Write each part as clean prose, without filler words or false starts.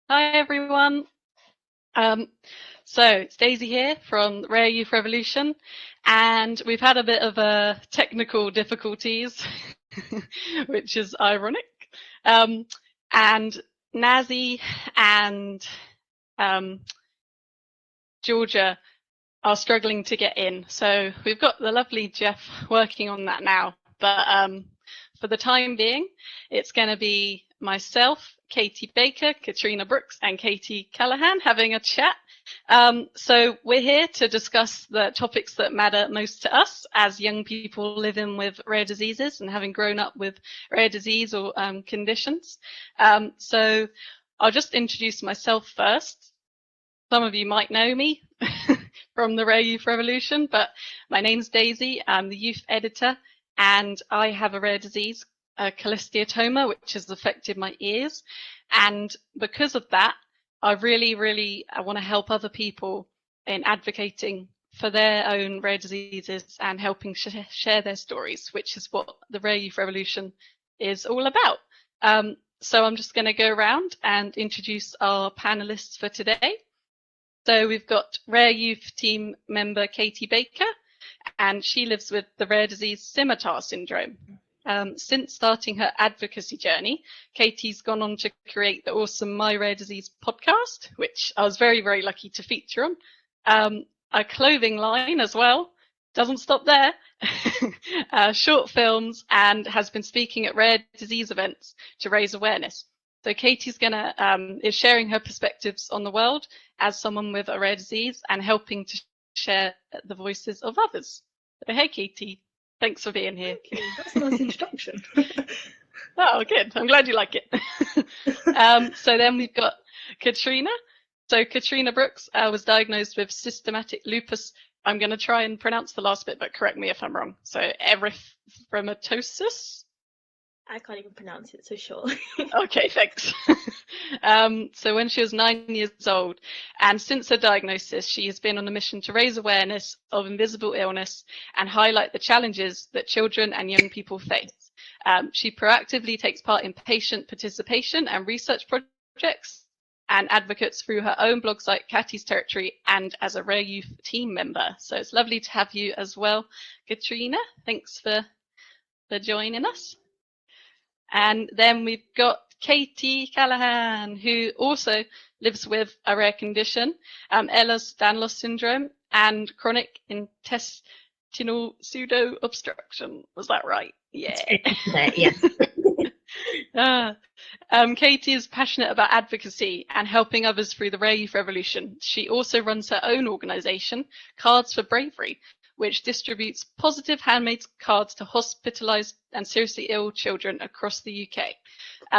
Hi everyone. So it's Daisy here from Rare Youth Revolution, and we've had a bit of technical difficulties, which is ironic. And Nazi and Georgia are struggling to get in. So we've got the lovely Jeff working on that now. But for the time being, it's going to be myself, Katie Baker, Katrina Brooks, and Katie Callahan having a chat. So we're here to discuss the topics that matter most to us as young people living with rare diseases and having grown up with rare disease or conditions. So I'll just introduce myself first. Some of you might know me from the Rare Youth Revolution, but my name's Daisy. I'm the youth editor, and I have a rare disease, cholesteatoma, which has affected my ears. And because of that, I really want to help other people in advocating for their own rare diseases and helping share their stories, which is what the Rare Youth Revolution is all about. So I'm just going to go around and introduce our panelists for today. So we've got Rare Youth team member Katie Baker, and she lives with the rare disease scimitar syndrome. Since starting her advocacy journey, Katie's gone on to create the awesome My Rare Disease podcast, which I was very lucky to feature on. A clothing line as well, doesn't stop there, short films, and has been speaking at rare disease events to raise awareness. So Katie's is sharing her perspectives on the world as someone with a rare disease and helping to share the voices of others. So hey Katie, thanks for being here. Thank you. That's a nice introduction. Oh, good. I'm glad you like it. So then we've got Katrina. So Katrina Brooks was diagnosed with systematic lupus. I'm going to try and pronounce the last bit, but correct me if I'm wrong. So erythematosus. I can't even pronounce it, so sure. Okay, thanks. So when she was 9 years old, and since her diagnosis, she has been on a mission to raise awareness of invisible illness and highlight the challenges that children and young people face. She proactively takes part in patient participation and research projects and advocates through her own blog site, Katie's Territory, and as a Rare Youth team member. So it's lovely to have you as well, Katrina. Thanks for joining us. And then we've got Katie Callahan, who also lives with a rare condition, Ehlers-Danlos syndrome, and chronic intestinal pseudo-obstruction. Was that right? Yeah. Yes. Katie is passionate about advocacy and helping others through the Rare Youth Revolution. She also runs her own organisation, Cards for Bravery, which distributes positive handmade cards to hospitalised and seriously ill children across the UK.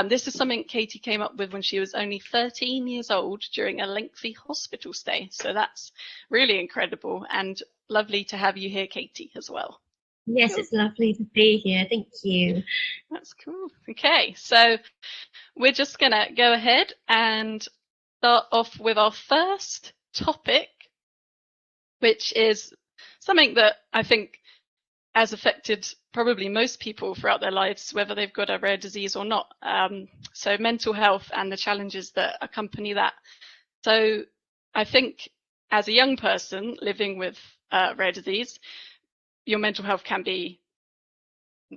This is something Katie came up with when she was only 13 years old during a lengthy hospital stay. So that's really incredible and lovely to have you here, Katie, as well. Yes, it's lovely to be here. Thank you. That's cool. Okay, so we're just going to go ahead and start off with our first topic, which is something that I think has affected probably most people throughout their lives, whether they've got a rare disease or not. So mental health and the challenges that accompany that. So I think as a young person living with rare disease, your mental health can be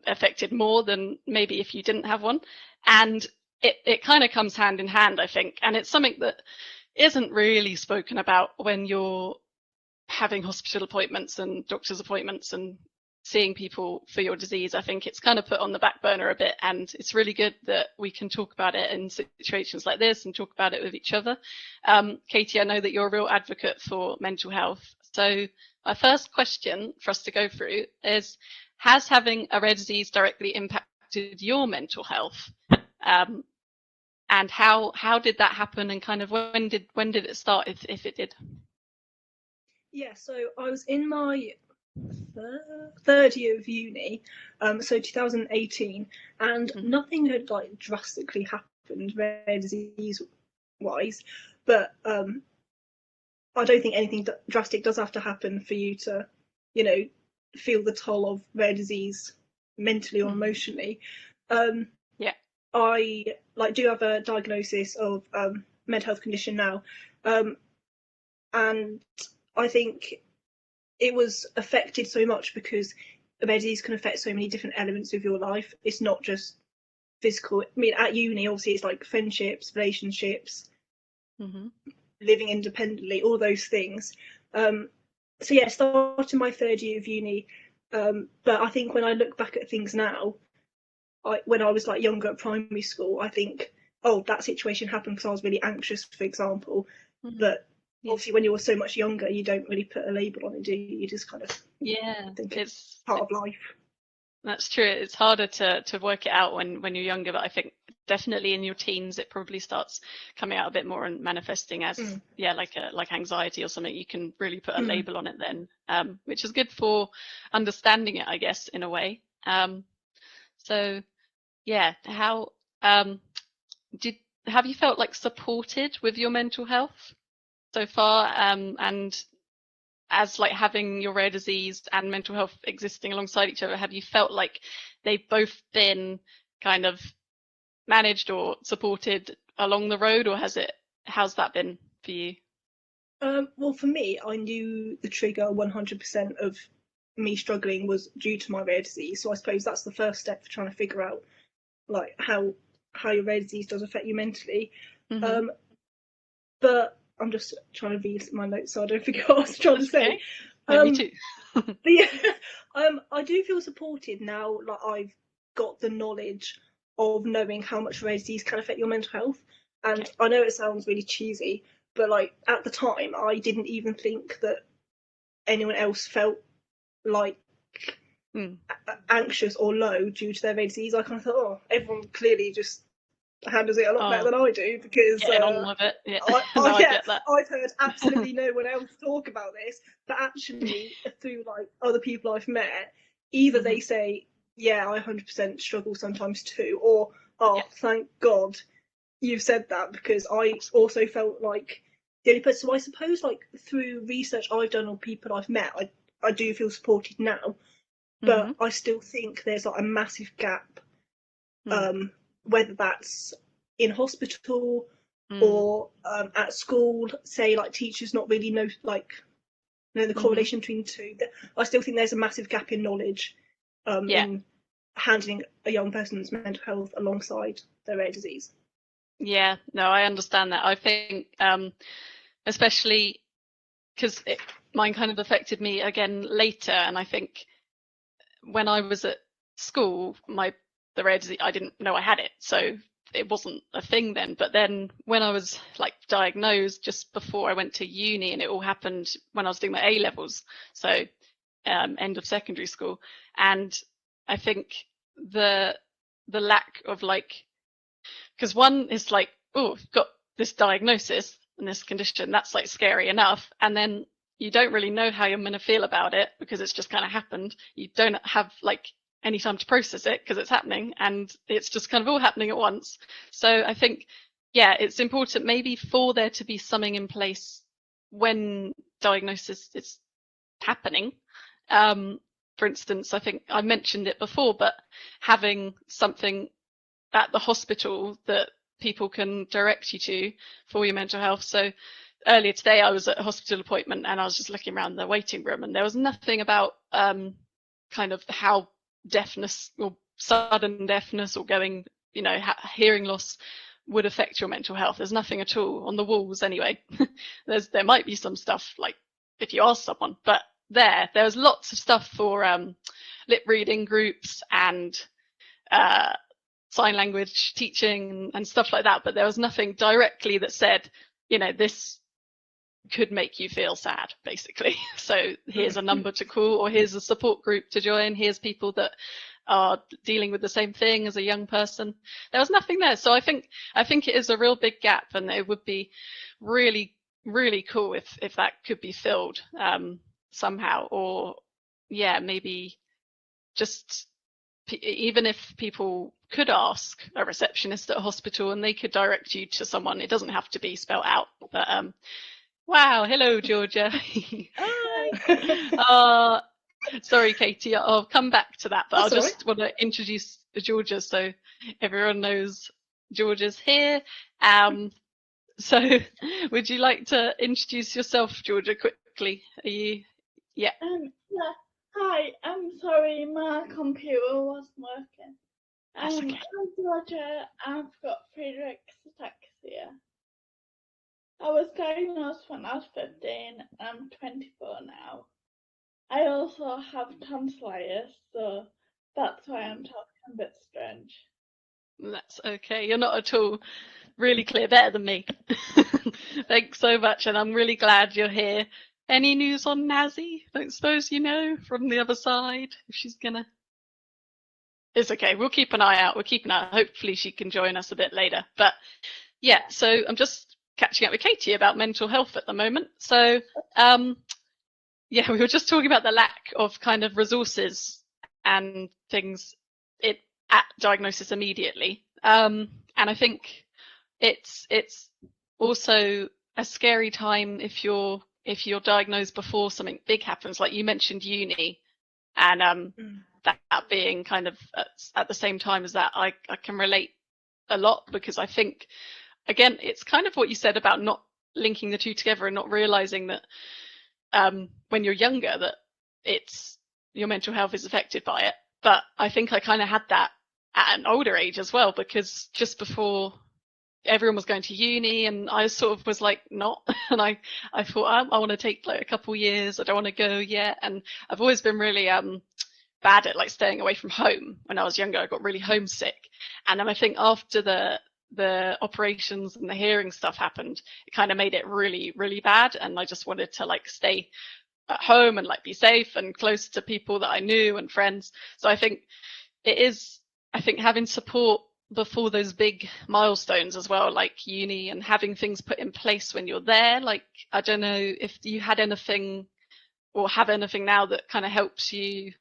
affected more than maybe if you didn't have one. And it kind of comes hand in hand, I think. And it's something that isn't really spoken about when you're having hospital appointments and doctor's appointments and seeing people for your disease. I think it's kind of put on the back burner a bit, and it's really good that we can talk about it in situations like this and talk about it with each other. Katie, I know that you're a real advocate for mental health. So my first question for us to go through is, has having a rare disease directly impacted your mental health? And how did that happen, and kind of when did it start, if it did? Yeah, so I was in my third year of uni, so 2018, and nothing had like drastically happened rare disease wise, but I don't think anything drastic does have to happen for you to, feel the toll of rare disease mentally or emotionally. Yeah. I do have a diagnosis of mental health condition now, and I think it was affected so much because a disease can affect so many different elements of your life. It's not just physical. I mean, at uni, obviously, it's like friendships, relationships, living independently, all those things. So yeah, starting my third year of uni, but I think when I look back at things now, when I was like younger at primary school, I think, oh, that situation happened because I was really anxious, for example. But obviously, when you're so much younger, you don't really put a label on it, do you? You just kind of think it's part of life. That's true. It's harder to work it out when you're younger, but I think definitely in your teens it probably starts coming out a bit more and manifesting as like anxiety or something. You can really put a label on it then, which is good for understanding it, I guess, in a way. So yeah, how have you felt like supported with your mental health so far, and as like having your rare disease and mental health existing alongside each other, have you felt like they've both been kind of managed or supported along the road, or how's that been for you? Well, for me, I knew the trigger 100% of me struggling was due to my rare disease, so I suppose that's the first step for trying to figure out like how your rare disease does affect you mentally. But I'm just trying to read my notes so I don't forget what I was trying to say. Me too. But yeah, I do feel supported now. Like I've got the knowledge of knowing how much rare disease can affect your mental health, and I know it sounds really cheesy, but like at the time, I didn't even think that anyone else felt like anxious or low due to their rare disease. I kind of thought, oh, everyone clearly just handles it a lot better than I do, because on with it. Yeah. I get that. I've heard absolutely no one else talk about this, but actually through like other people I've met, either they say, yeah, I 100% struggle sometimes too, or thank God you've said that, because I also felt like the only person. So I suppose like through research I've done or people I've met, I do feel supported now, but I still think there's like a massive gap, whether that's in hospital or at school. Say like teachers not really know the correlation between the two. I still think there's a massive gap in knowledge in handling a young person's mental health alongside their rare disease. Yeah, no, I understand that. I think especially because mine kind of affected me again later, and I think when I was at school, the rare disease, I didn't know I had it, so it wasn't a thing then. But then when I was like diagnosed just before I went to uni, and it all happened when I was doing my A levels, so end of secondary school, and I think the lack of because one is like, oh, I've got this diagnosis and this condition, that's like scary enough, and then you don't really know how you're going to feel about it because it's just kind of happened. You don't have like any time to process it because it's happening, and it's just kind of all happening at once. So I think, it's important maybe for there to be something in place when diagnosis is happening. For instance, I think I mentioned it before, but having something at the hospital that people can direct you to for your mental health. So earlier today I was at a hospital appointment and I was just looking around the waiting room, and there was nothing about kind of how deafness or sudden deafness or going, hearing loss would affect your mental health. There's nothing at all on the walls anyway. There might be some stuff like if you ask someone, but there's lots of stuff for lip reading groups and sign language teaching and stuff like that, but there was nothing directly that said, this could make you feel sad, basically. So here's a number to call, or here's a support group to join, here's people that are dealing with the same thing as a young person. There was nothing there. So I think it is a real big gap, and it would be really, really cool if that could be filled somehow, or maybe just even if people could ask a receptionist at a hospital and they could direct you to someone. It doesn't have to be spelled out, but wow, hello Georgia. Hi. Sorry Katie, I'll come back to that, but I just want to introduce Georgia, so everyone knows Georgia's here. So would you like to introduce yourself, Georgia, quickly? Are you, yeah. Yeah. Hi, I'm sorry, my computer wasn't working. That's okay. I'm Georgia. I've got Friedreich's ataxia. I was diagnosed when I was 15. I'm 24 now. I also have tonsillitis, so that's why I'm talking a bit strange. That's okay. You're not at all really clear, better than me. Thanks so much, and I'm really glad you're here. Any news on Nazi? Don't suppose you know from the other side if she's gonna. It's okay. We'll keep an eye out. We'll keep an eye out. Hopefully she can join us a bit later. But yeah, so I'm just catching up with Katie about mental health at the moment. So yeah, we were just talking about the lack of kind of resources and things at diagnosis immediately. And I think it's also a scary time if you're diagnosed before something big happens, like you mentioned uni, and that being kind of at the same time as that, I can relate a lot, because I think, again, it's kind of what you said about not linking the two together and not realizing that when you're younger that it's your mental health is affected by it. But I think I kind of had that at an older age as well, because just before everyone was going to uni and I sort of was like not, and I thought I want to take like a couple years, I don't want to go yet. And I've always been really bad at like staying away from home. When I was younger, I got really homesick, and then I think after the operations and the hearing stuff happened, it kind of made it really, really bad, and I just wanted to like stay at home and like be safe and close to people that I knew and friends. So I think having support before those big milestones as well, like uni, and having things put in place when you're there. Like, I don't know if you had anything or have anything now that kind of helps you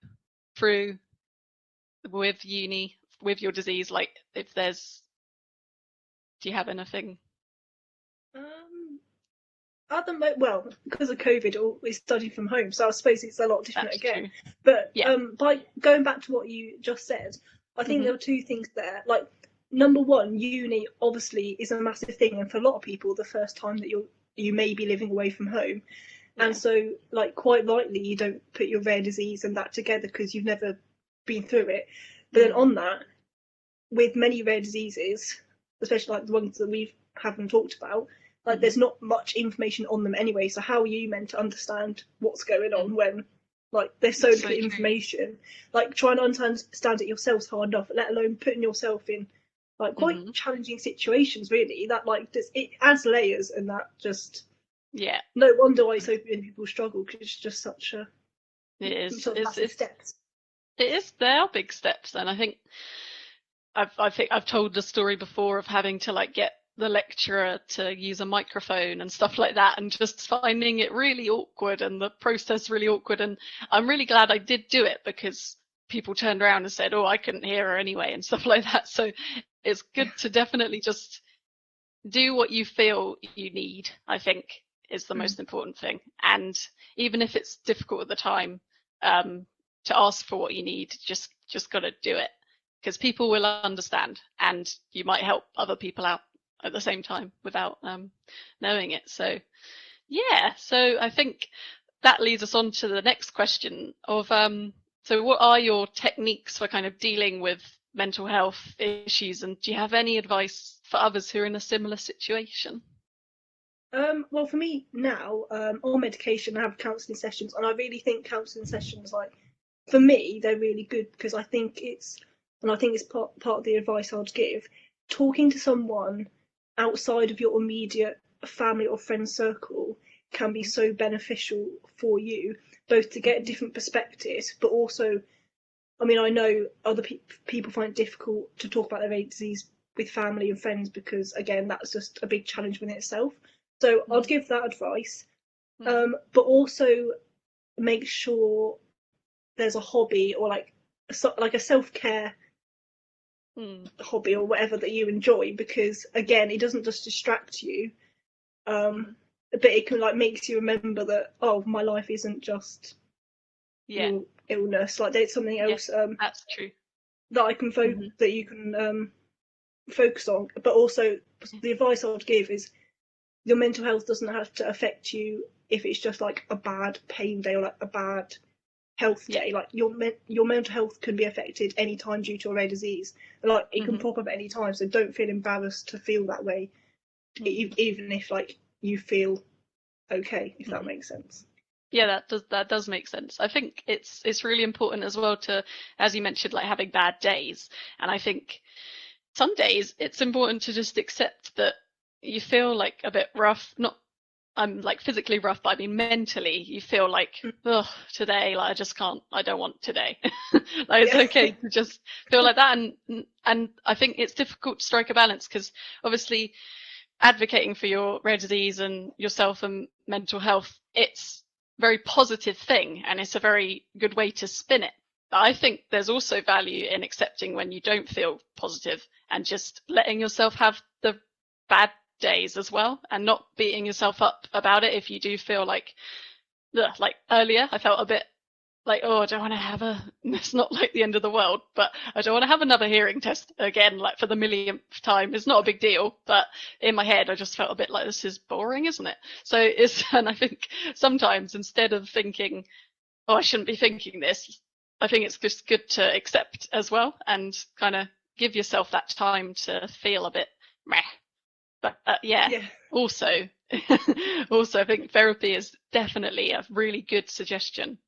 through with uni, with your disease, like if there's, do you have anything? At the moment, well, because of COVID, we study from home, so I suppose it's a lot different That's again. true. But Yeah. by going back to what you just said, I think there are two things there. Like, number one, uni obviously is a massive thing, and for a lot of people, the first time that you may be living away from home, and so like quite rightly, you don't put your rare disease and that together because you've never been through it. But then on that, with many rare diseases, especially like the ones that we haven't talked about, like there's not much information on them anyway, so how are you meant to understand what's going on when like there's so little information? Like, trying to understand it yourself is hard enough, let alone putting yourself in like quite challenging situations, really. That like it adds layers, and that just no wonder why so many people struggle, because it's just such a massive steps. It is. They are big steps, and I think I've told the story before of having to like get the lecturer to use a microphone and stuff like that, and just finding it really awkward and the process really awkward. And I'm really glad I did do it, because people turned around and said, oh, I couldn't hear her anyway and stuff like that. So it's good to definitely just do what you feel you need, I think, is the most important thing. And even if it's difficult at the time, to ask for what you need, just got to do it, because people will understand, and you might help other people out at the same time without knowing it. So yeah, so I think that leads us on to the next question of so what are your techniques for kind of dealing with mental health issues, and do you have any advice for others who are in a similar situation? Well, for me now, on medication, I have counselling sessions, and I really think counselling sessions, like, for me, they're really good, because I think it's part of the advice I'd give. Talking to someone outside of your immediate family or friend circle can be so beneficial for you, both to get different perspectives, but also, I mean, I know other people find it difficult to talk about their disease with family and friends, because again, that's just a big challenge within itself. So I'd give that advice, but also make sure there's a hobby, or like a self-care hobby or whatever that you enjoy, because again, it doesn't just distract you, but it can like makes you remember that, oh, my life isn't just illness, like there's something else. That's true. that I can that you can focus on. But also, the advice I would give is your mental health doesn't have to affect you if it's just like a bad pain day or like a bad health day. Like your mental health can be affected any time due to a rare disease. Like it can pop up at any time, so don't feel embarrassed to feel that way, even if like you feel okay, if that makes sense. Yeah, that does make sense. I think it's really important as well to, as you mentioned, like having bad days. And I think some days it's important to just accept that you feel like a bit rough. Not I'm like physically rough, but I mean mentally you feel like, oh, today, like I just can't, I don't want today. Like it's okay to just feel like that. And I think it's difficult to strike a balance because obviously advocating for your rare disease and yourself and mental health, it's a very positive thing and it's a very good way to spin it. But I think there's also value in accepting when you don't feel positive and just letting yourself have the bad days as well and not beating yourself up about it if you do feel like earlier I felt a bit like, oh, I don't want to have it's not like the end of the world, but I don't want to have another hearing test again, like for the millionth time. It's not a big deal, but in my head I just felt a bit like, this is boring, isn't it? So and I think sometimes instead of thinking, oh, I shouldn't be thinking this, I think it's just good to accept as well and kind of give yourself that time to feel a bit meh. But also I think therapy is definitely a really good suggestion.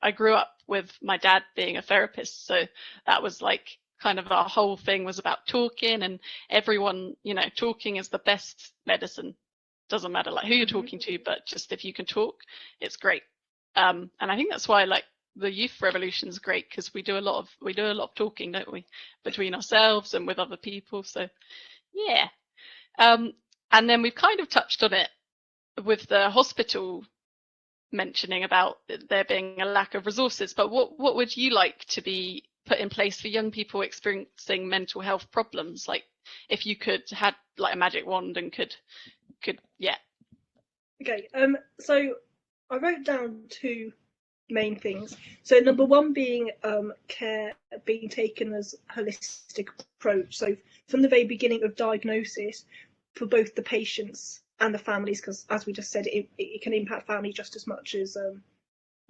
I grew up with my dad being a therapist, so that was like kind of our whole thing was about talking, and everyone, you know, talking is the best medicine. Doesn't matter like who you're talking to, but just if you can talk, it's great. And I think that's why like the youth revolution is great because we do a lot of talking, don't we, between ourselves and with other people. So yeah. And then we've kind of touched on it with the hospital mentioning about there being a lack of resources, but what would you like to be put in place for young people experiencing mental health problems? Like if you could had like a magic wand and could Okay, so I wrote down two main things. So number one being care being taken as a holistic approach. So from the very beginning of diagnosis for both the patients and the families, because as we just said, it can impact family just as much as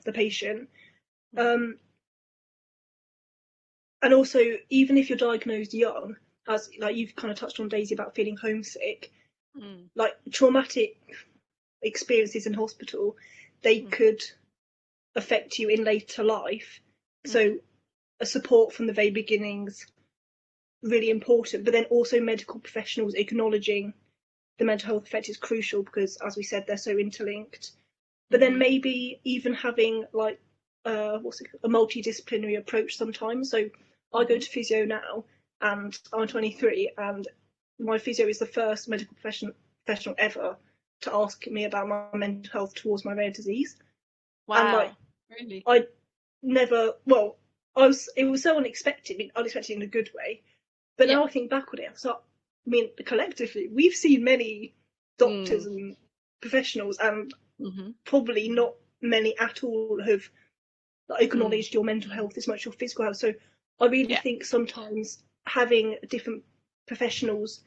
the patient. And also, even if you're diagnosed young, as like you've kind of touched on, Daisy, about feeling homesick, like traumatic experiences in hospital, they could affect you in later life. So a support from the very beginnings really important, but then also medical professionals acknowledging the mental health effect is crucial because, as we said, they're so interlinked. But then maybe even having like a multidisciplinary approach sometimes. So I go to physio now, and I'm 23, and my physio is the first medical professional ever to ask me about my mental health towards my rare disease. Wow, and like really? I never, well, it was so unexpected. I mean, unexpected in a good way. But now I think back on it, so I mean, collectively, we've seen many doctors and professionals, and probably not many at all have acknowledged your mental health as much as your physical health. So I really think sometimes having different professionals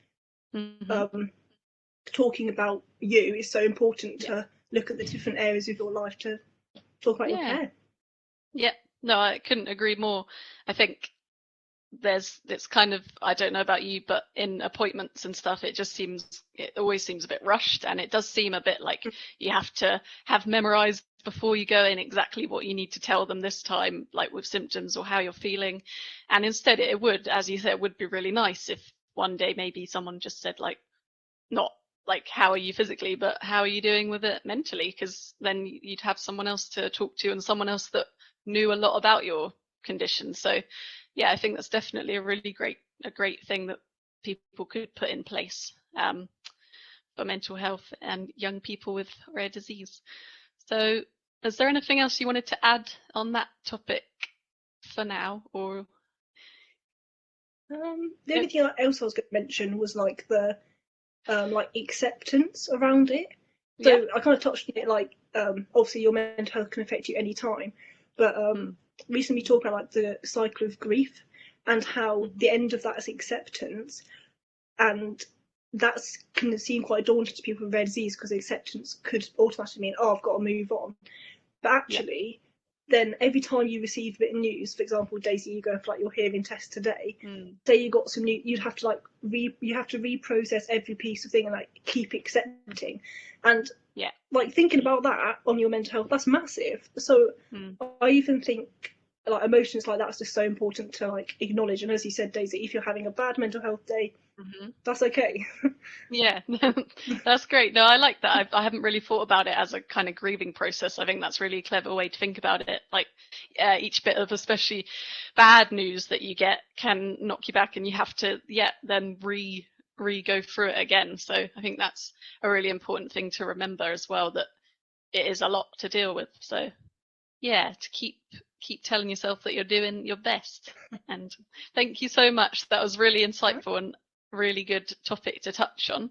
talking about you is so important to look at the different areas of your life to talk about your care. Yeah, no, I couldn't agree more. I think it's kind of, I don't know about you, but in appointments and stuff, it always seems a bit rushed, and it does seem a bit like you have to have memorized before you go in exactly what you need to tell them this time, like with symptoms or how you're feeling. And instead it would, as you said, would be really nice if one day maybe someone just said like, not like how are you physically, but how are you doing with it mentally, because then you'd have someone else to talk to and someone else that knew a lot about your condition. So yeah, I think that's definitely a great thing that people could put in place for mental health and young people with rare disease. So is there anything else you wanted to add on that topic for now, or? The only thing else I was going to mention was like the like acceptance around it. So I kind of touched on it, like obviously your mental health can affect you any time, but recently talking about like the cycle of grief, and how the end of that is acceptance, and that's can seem quite daunting to people with rare disease because acceptance could automatically mean, oh, I've got to move on. But actually, then every time you receive a bit of news, for example, Daisy, you go for like your hearing test today. Say you got some new, you'd have to like you have to reprocess every piece of thing and like keep accepting, and like thinking about that on your mental health, that's massive. So I even think like emotions like that's just so important to like acknowledge. And as you said, Daisy, if you're having a bad mental health day, that's okay. Yeah, that's great. No, I like that. I haven't really thought about it as a kind of grieving process. I think that's really a clever way to think about it. Like each bit of especially bad news that you get can knock you back, and you have to then re go through it again. So I think that's a really important thing to remember as well, that it is a lot to deal with. So yeah, to keep telling yourself that you're doing your best. And thank you so much. That was really insightful and really good topic to touch on.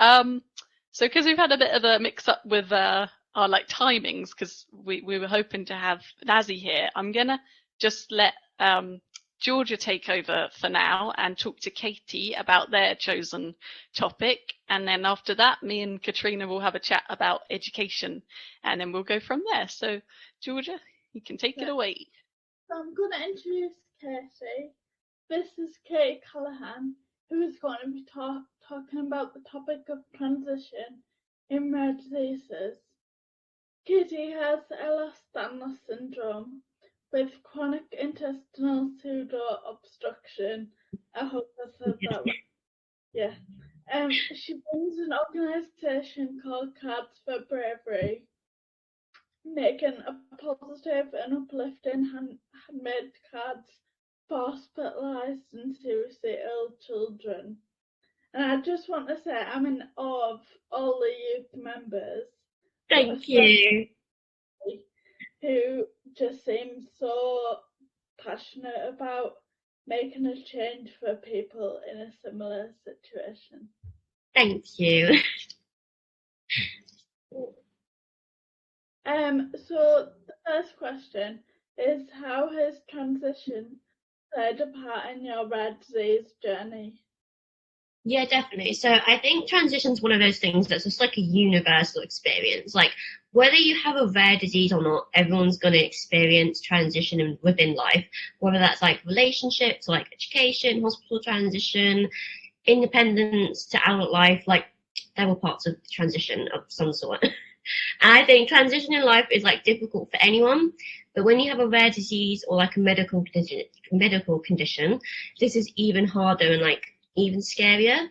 So because we've had a bit of a mix up with our like timings, because we were hoping to have Nazi here, I'm gonna just let Georgia take over for now and talk to Katie about their chosen topic, and then after that me and Katrina will have a chat about education, and then we'll go from there. So Georgia, you can take it away. So I'm going to introduce Katie. This is Kate Callahan, who is going to be talking about the topic of transition in rare diseases. Katie has Ehlers-Danlos syndrome with chronic intestinal pseudo-obstruction. I hope I said that right. Yeah. She runs an organisation called Cards for Bravery, making a positive and uplifting handmade cards for hospitalised and seriously ill children. And I just want to say I'm in awe of all the youth members. Thank you. Who just seem so passionate about making a change for people in a similar situation. Thank you. So the first question is, how has transition played a part in your rare disease journey? Yeah, definitely. So I think transition's one of those things that's just like a universal experience. Like whether you have a rare disease or not, everyone's going to experience transition within life, whether that's like relationships, or like education, hospital transition, independence to adult life. Like they're all parts of transition of some sort. And I think transition in life is like difficult for anyone, but when you have a rare disease or like a medical condition, this is even harder and like even scarier.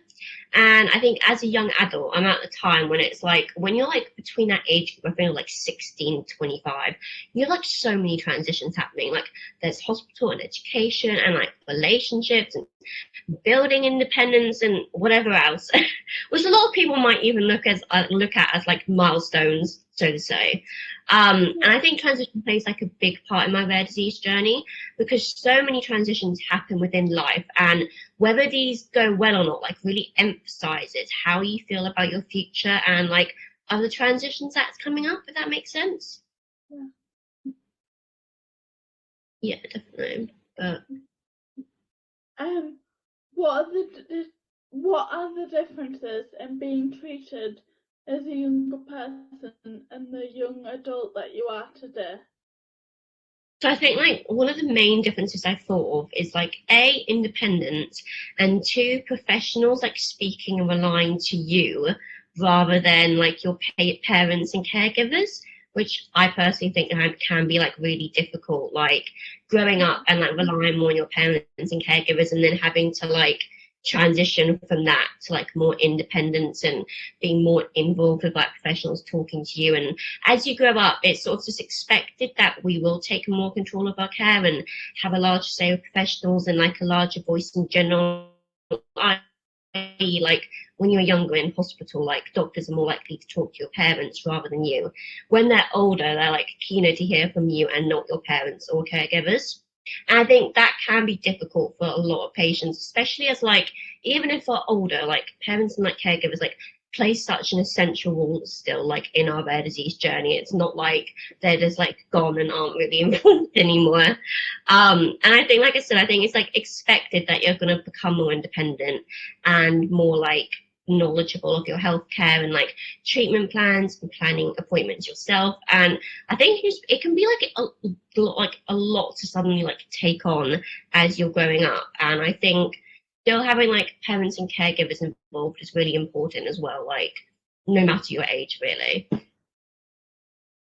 And I think as a young adult, I'm at the time when it's like, when you're like between that age group, I think like 16, 25, you have like so many transitions happening. Like there's hospital and education and like relationships and building independence and whatever else, which a lot of people might even look at as like milestones, so to say. And I think transition plays like a big part in my rare disease journey, because so many transitions happen within life, and whether these go well or not, like really emphasizes how you feel about your future and like other transitions that's coming up, if that makes sense. Yeah, definitely. But what are the differences in being treated as a younger person and the young adult that you are today? So I think like one of the main differences I thought of is like A, independence, and two, professionals like speaking and relying to you rather than like your parents and caregivers, which I personally think can be like really difficult, like growing up and like relying more on your parents and caregivers, and then having to like transition from that to like more independence and being more involved with like professionals talking to you. And as you grow up, it's sort of just expected that we will take more control of our care and have a larger say with professionals and like a larger voice in general. Like when you're younger in hospital, like doctors are more likely to talk to your parents rather than you. When they're older, they're like keener to hear from you and not your parents or caregivers. And I think that can be difficult for a lot of patients, especially as like, even if they're older, like parents and like caregivers, like play such an essential role still, like in our rare disease journey. It's not like they're just like gone and aren't really involved anymore. And I think, like I said, I think it's like expected that you're going to become more independent and more like knowledgeable of your healthcare and like treatment plans and planning appointments yourself. And I think it can be like a lot to suddenly like take on as you're growing up. And I think still having like parents and caregivers involved is really important as well, like no matter your age, really.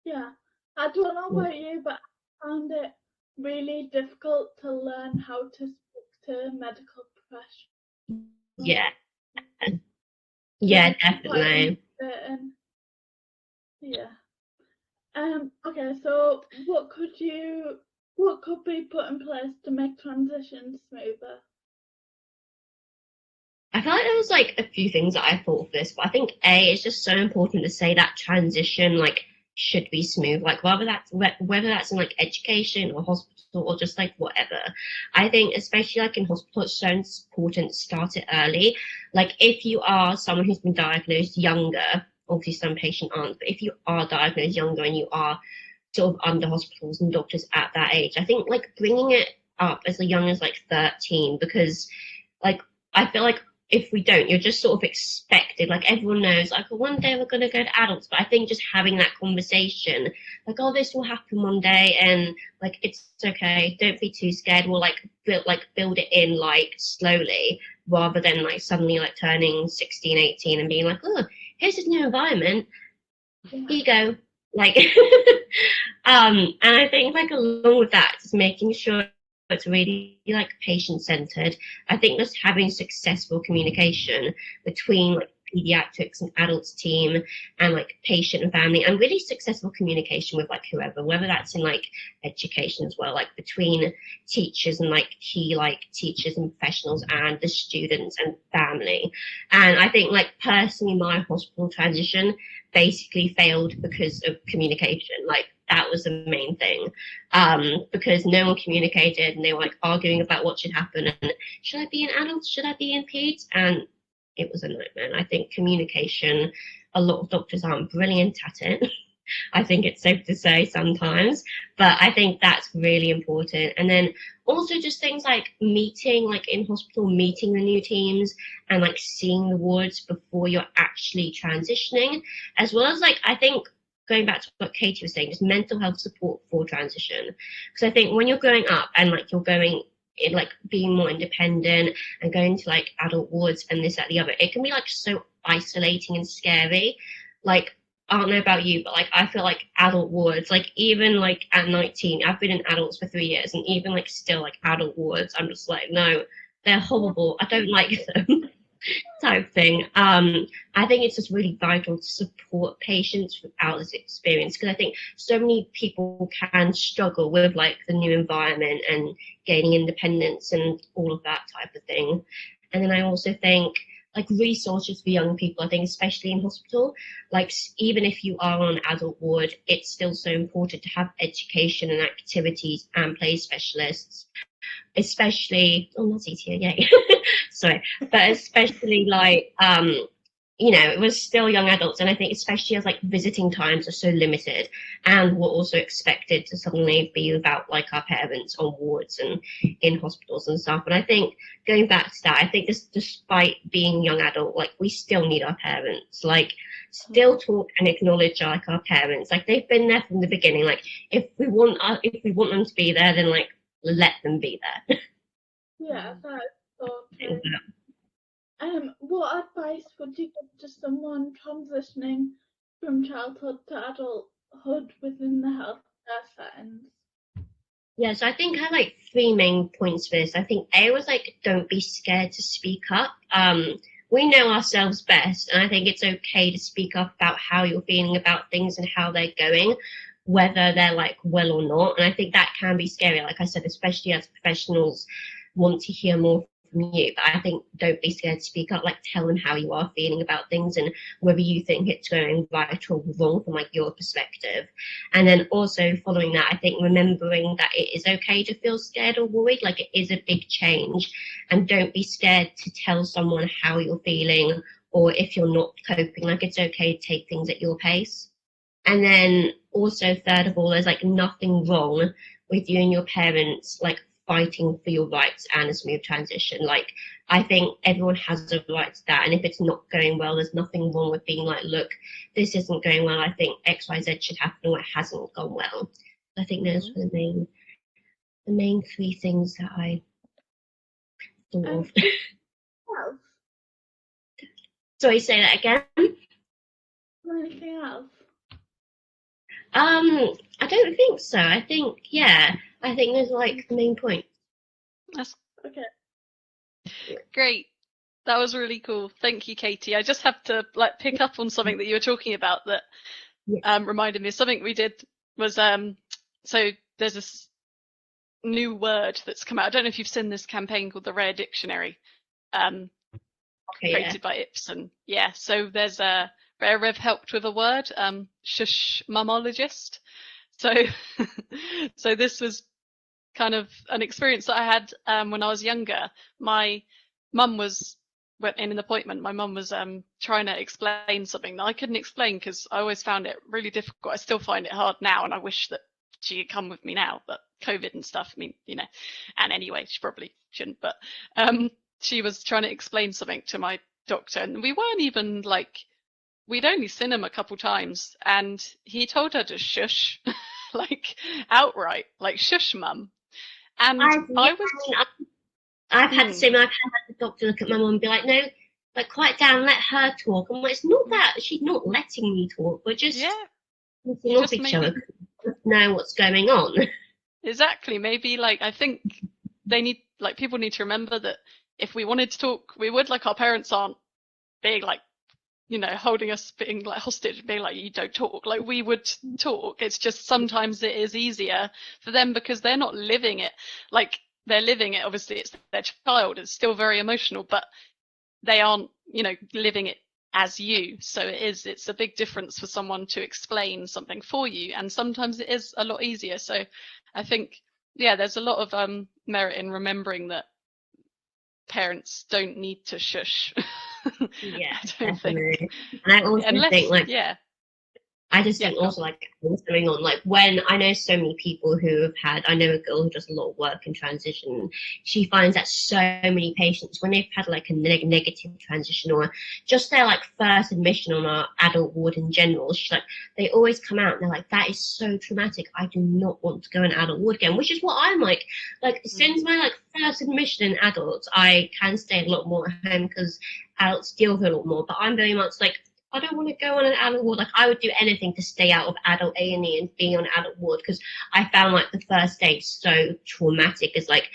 Yeah, I don't know about you, but I found it really difficult to learn how to speak to medical professionals. Yeah, definitely. Yeah. Okay, so what could be put in place to make transitions smoother? I feel like there was like a few things that I thought of this, but I think it's just so important to say that transition like should be smooth, like whether that's in like education or hospital or just like whatever. I think especially like in hospital, it's so important to start it early. Like if you are someone who's been diagnosed younger, obviously some patients aren't, but if you are diagnosed younger and you are sort of under hospitals and doctors at that age, I think like bringing it up as young as like 13, because like I feel like if we don't, you're just sort of expected, like everyone knows, like one day we're going to go to adults, but I think just having that conversation, like, oh, this will happen one day, and like it's okay, don't be too scared, we'll like build it in like slowly, rather than like suddenly like turning 16, 18 and being like, oh, here's this new environment, here you go, like and I think like along with that, just making sure it's really like patient-centered. I think just having successful communication between like pediatrics and adults team and like patient and family, and really successful communication with like whoever, whether that's in like education as well, like between teachers and like key like teachers and professionals and the students and family. And I think like personally my hospital transition basically failed because of communication. Like that was the main thing, because no one communicated and they were like arguing about what should happen and should I be in adults, should I be in peds, and it was a nightmare. And I think communication, a lot of doctors aren't brilliant at it. I think it's safe to say sometimes, but I think that's really important. And then also just things like meeting, like in hospital, meeting the new teams and like seeing the wards before you're actually transitioning, as well as like, I think going back to what Katie was saying, just mental health support for transition. Because I think when you're growing up and like you're going in like being more independent and going to like adult wards and this, that, the other, it can be like so isolating and scary. Like, I don't know about you, but like I feel like adult wards, like even like at 19, I've been in adults for 3 years, and even like still like adult wards, I'm just like, no, they're horrible, I don't like them. Type thing. I think it's just really vital to support patients without this experience, because I think so many people can struggle with like the new environment and gaining independence and all of that type of thing. And then I also think like resources for young people, I think especially in hospital, like even if you are on an adult ward, it's still so important to have education and activities and play specialists, especially, oh, not ETA, yay, sorry, but especially like, you know, it was still young adults, and I think especially as like visiting times are so limited, and we're also expected to suddenly be without like our parents on wards and in hospitals and stuff. And I think going back to that, I think this, despite being young adult, like we still need our parents, like still talk and acknowledge like our parents, like they've been there from the beginning. Like if we want them to be there, then like let them be there. Yeah, that's so true. What advice would you give to someone transitioning from childhood to adulthood within the healthcare settings? Yeah, so I think I have like 3 main points for this. I think A was like, don't be scared to speak up. We know ourselves best, and I think it's okay to speak up about how you're feeling about things and how they're going, whether they're like well or not. And I think that can be scary, like I said, especially as professionals want to hear more from you. But I think don't be scared to speak up, like tell them how you are feeling about things and whether you think it's going right or wrong from like your perspective. And then also following that, I think remembering that it is okay to feel scared or worried, like it is a big change, and don't be scared to tell someone how you're feeling or if you're not coping, like it's okay to take things at your pace. And then also, third of all, there's like nothing wrong with you and your parents like fighting for your rights and a smooth transition. Like, I think everyone has a right to that. And if it's not going well, there's nothing wrong with being like, look, this isn't going well. I think X, Y, Z should happen, or it hasn't gone well. I think those were the main three things that I thought of. Well, Sorry, say that again. anything else? I don't think so. I think those are like the main point. That's Okay. great. That was really cool. Thank you, Katie. I just have to like pick up on something that you were talking about that reminded me of something we did was so there's this new word that's come out. I don't know if you've seen this campaign called the Rare Dictionary, created by Ibsen. Yeah, so there's a Rare Rev helped with a word, shush mummologist. So so this was kind of an experience that I had when I was younger. My mum was in an appointment. My mum was trying to explain something that I couldn't explain because I always found it really difficult. I still find it hard now, and I wish that she had come with me now, but COVID and stuff, I mean, you know, and anyway, she probably shouldn't, but she was trying to explain something to my doctor, and we weren't even like, we'd only seen him a couple times, and he told her to shush, like outright, like shush mum. And I've had the same. I've had the doctor look at my mum and be like, no, like quiet down, let her talk. I'm like, it's not that she's not letting me talk, we're just looking off each other, know what's going on. Exactly. Maybe like I think people need to remember that if we wanted to talk, we would. Like, our parents aren't being like, you know, holding us, being like hostage, being like, you don't talk. Like, we would talk. It's just sometimes it is easier for them because they're not living it. Like, they're living it. Obviously, it's their child. It's still very emotional, but they aren't, you know, living it as you. So it's a big difference for someone to explain something for you. And sometimes it is a lot easier. So I think, there's a lot of merit in remembering that parents don't need to shush. Yeah, I don't definitely. think. And I also think like, I just think go also like what's going on, like when I know so many people who have had, I know a girl who does a lot of work in transition, she finds that so many patients, when they've had like a negative transition or just their like first admission on our adult ward in general, she's like, they always come out and they're like, that is so traumatic, I do not want to go in adult ward again, which is what I'm like since my like first admission in adults, I can stay a lot more at home because adults deal with it a lot more, but I'm very much like, I don't want to go on an adult ward. Like, I would do anything to stay out of adult A&E and be on adult ward because I found like the first day so traumatic as like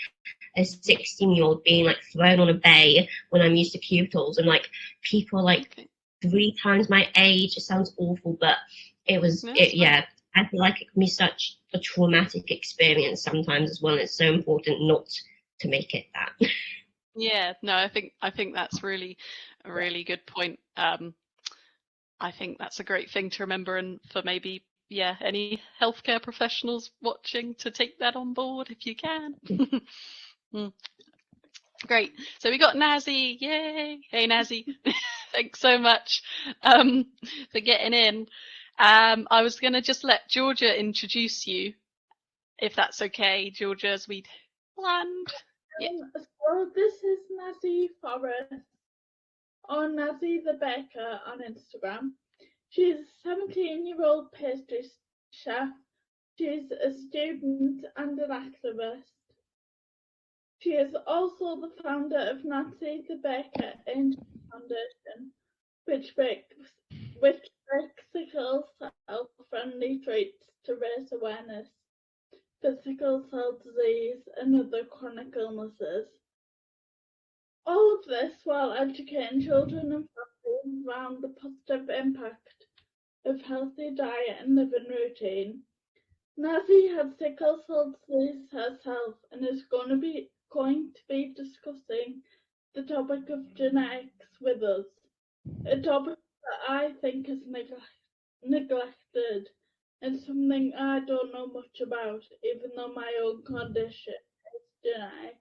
a 16-year-old being like thrown on a bay when I'm used to cubicles and like people like 3 times my age. It sounds awful, but it was I feel like it can be such a traumatic experience sometimes as well. It's so important not to make it that. Yeah, no, I think that's really a really good point. I think that's a great thing to remember, and for maybe any healthcare professionals watching to take that on board if you can. Great. So we got Nazi. Yay! Hey Nazi, thanks so much for getting in. I was going to just let Georgia introduce you, if that's okay, Georgia, as we'd planned. So this is Nazi Forrest, or Nazi the Baker on Instagram. She's a 17-year-old pastry chef. She's a student and an activist. She is also the founder of Nazi the Baker Foundation, which bakes sickle cell-friendly treats to raise awareness for sickle cell disease and other chronic illnesses. All of this while educating children and families around the positive impact of healthy diet and living routine. Nazi had sickle cell disease herself and is going to be discussing the topic of genetics with us, a topic that I think is neglected and something I don't know much about, even though my own condition is genetic.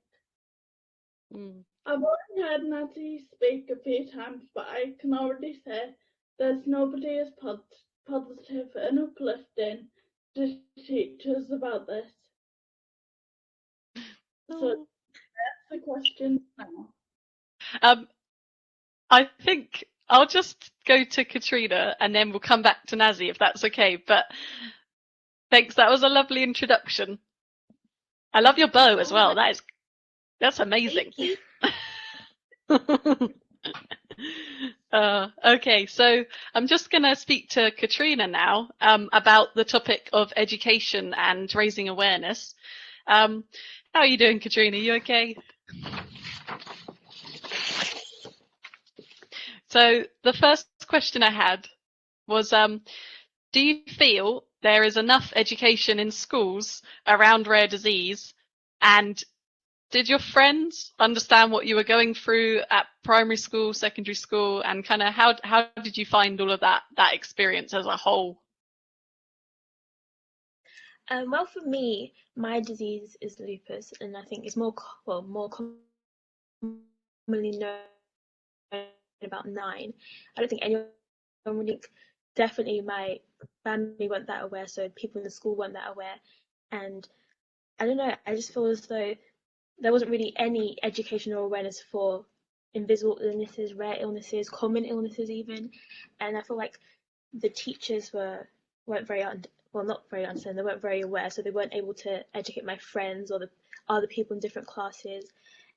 I've only heard Natty speak a few times, but I can already say there's nobody as positive and uplifting to teach us about this. So that's the question now. I think I'll just go to Katrina and then we'll come back to Nazi if that's okay. But thanks, that was a lovely introduction. I love your bow as well. That's amazing. Thank you. Okay, so I'm just going to speak to Katrina now about the topic of education and raising awareness. How are you doing, Katrina? You okay? So the first question I had was, do you feel there is enough education in schools around rare disease, and did your friends understand what you were going through at primary school, secondary school, and kind of how did you find all of that experience as a whole? Well, for me, my disease is lupus, and I think it's more commonly known about 9. I don't think anyone really, definitely my family weren't that aware, so people in the school weren't that aware, and I don't know, I just feel as though there wasn't really any educational awareness for invisible illnesses, rare illnesses, common illnesses even, and I feel like the teachers weren't very not very understanding, they weren't very aware, so they weren't able to educate my friends or the other people in different classes.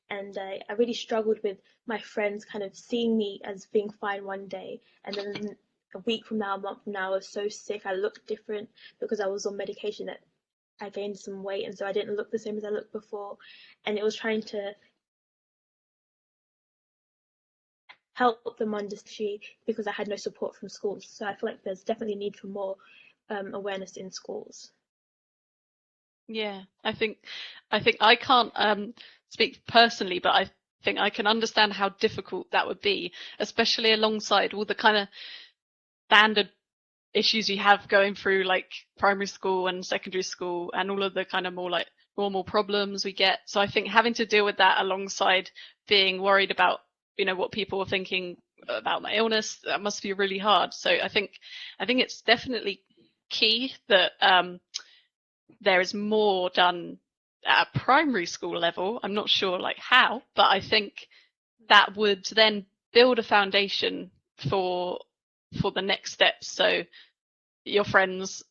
And I really struggled with my friends kind of seeing me as being fine one day, and then a week from now, a month from now, I was so sick, I looked different because I was on medication that I gained some weight, and so I didn't look the same as I looked before. And it was trying to help them understand because I had no support from schools. So I feel like there's definitely a need for more awareness in schools. Yeah, I think I can't speak personally, but I think I can understand how difficult that would be, especially alongside all the kind of standard issues you have going through like primary school and secondary school and all of the kind of more like normal problems we get. So I think having to deal with that alongside being worried about, what people are thinking about my illness, that must be really hard. So I think it's definitely key that there is more done at a primary school level. I'm not sure like how, but I think that would then build a foundation for the next steps. So your friends,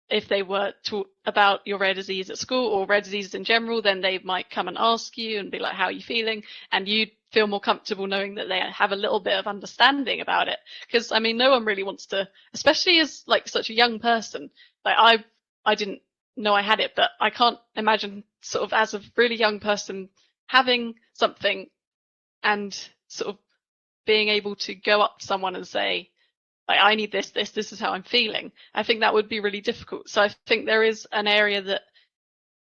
if they were taught about your rare disease at school or rare diseases in general, then they might come and ask you and be like, how are you feeling? And you'd feel more comfortable knowing that they have a little bit of understanding about it. Because I mean, no one really wants to, especially as like such a young person. Like I didn't know I had it, but I can't imagine sort of as a really young person having something and sort of being able to go up to someone and say, like, I need this is how I'm feeling. I think that would be really difficult. So I think there is an area that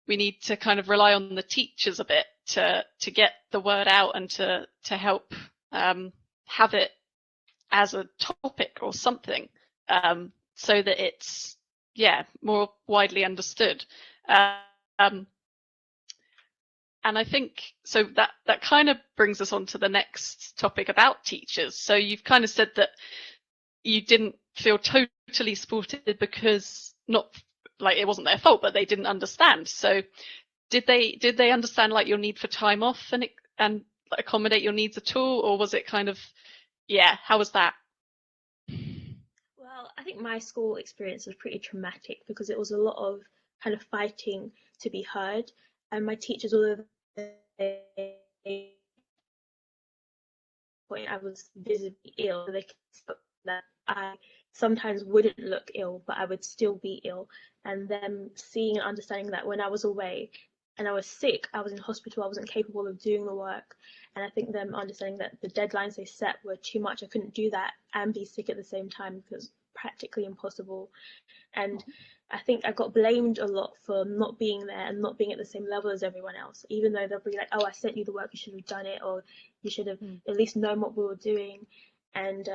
we need to kind of rely on the teachers a bit to get the word out and to help have it as a topic or something, so that it's more widely understood. And I think so that kind of brings us on to the next topic about teachers. So you've kind of said that you didn't feel totally supported because not like it wasn't their fault, but they didn't understand. So did they understand like your need for time off and accommodate your needs at all, or was it kind of how was that? Well, I think my school experience was pretty traumatic because it was a lot of kind of fighting to be heard, and my teachers, although I was visibly ill, they could that I sometimes wouldn't look ill, but I would still be ill. And them seeing and understanding that when I was away and I was sick, I was in hospital, I wasn't capable of doing the work. And I think them understanding that the deadlines they set were too much. I couldn't do that and be sick at the same time because practically impossible. And I think I got blamed a lot for not being there and not being at the same level as everyone else, even though they'll be like, oh, I sent you the work, you should have done it, or you should have at least known what we were doing. And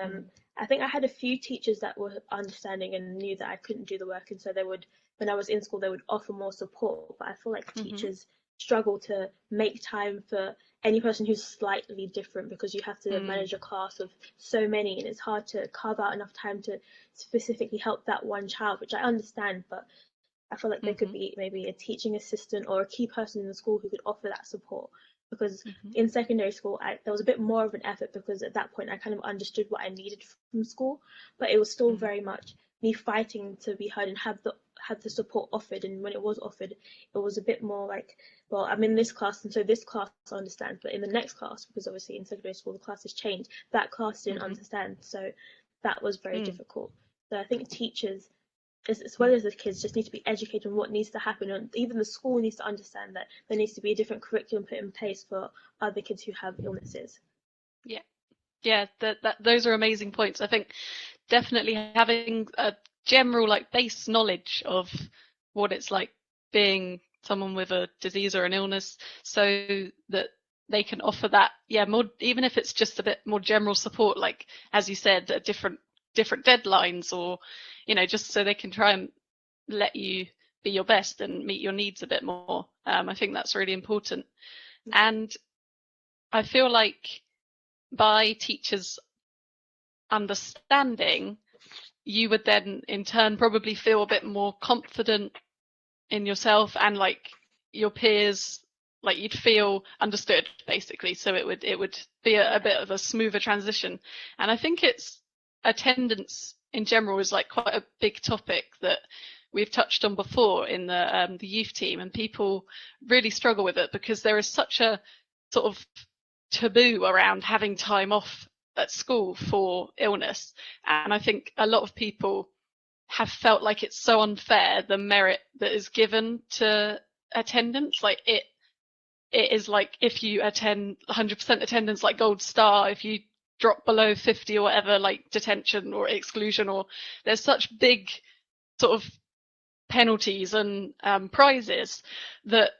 I think I had a few teachers that were understanding and knew that I couldn't do the work, and so they would, when I was in school, they would offer more support. But I feel like teachers struggle to make time for any person who's slightly different, because you have to manage a class of so many, and it's hard to carve out enough time to specifically help that one child, which I understand, but I feel like there could be maybe a teaching assistant or a key person in the school who could offer that support. Because in secondary school, there was a bit more of an effort, because at that point I kind of understood what I needed from school, but it was still very much me fighting to be heard and have the support offered. And when it was offered, it was a bit more like, well, I'm in this class, and so this class understands, but in the next class, because obviously in secondary school the class has changed, that class didn't understand, so that was very difficult. So I think teachers, as well as the kids, just need to be educated on what needs to happen, and even the school needs to understand that there needs to be a different curriculum put in place for other kids who have illnesses. Yeah, those are amazing points. I think definitely having a general like base knowledge of what it's like being someone with a disease or an illness, so that they can offer that, more, even if it's just a bit more general support, like as you said, at different deadlines, or just so they can try and let you be your best and meet your needs a bit more. I think that's really important. And I feel like by teachers understanding, you would then in turn probably feel a bit more confident in yourself and like your peers, like you'd feel understood basically, so it would be a bit of a smoother transition. And I think it's attendance in general is like quite a big topic that we've touched on before in the youth team, and people really struggle with it because there is such a sort of taboo around having time off at school for illness. And I think a lot of people have felt like it's so unfair, the merit that is given to attendance. Like it is like, if you attend 100% attendance, like gold star. If you drop below 50 or whatever, like detention or exclusion, or there's such big sort of penalties and prizes that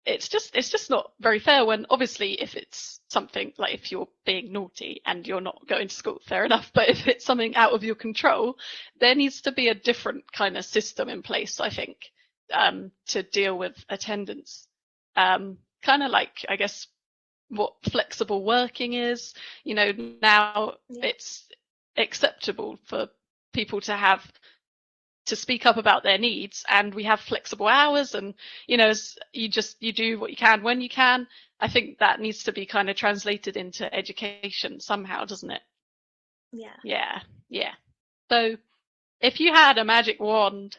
it's just not very fair. When obviously if it's something like, if you're being naughty and you're not going to school, fair enough, but if it's something out of your control, there needs to be a different kind of system in place, I think, to deal with attendance. Kind of like, I guess, what flexible working is. Now it's acceptable for people to speak up about their needs, and we have flexible hours, and you do what you can when you can. I think that needs to be kind of translated into education somehow, doesn't it? Yeah. So if you had a magic wand,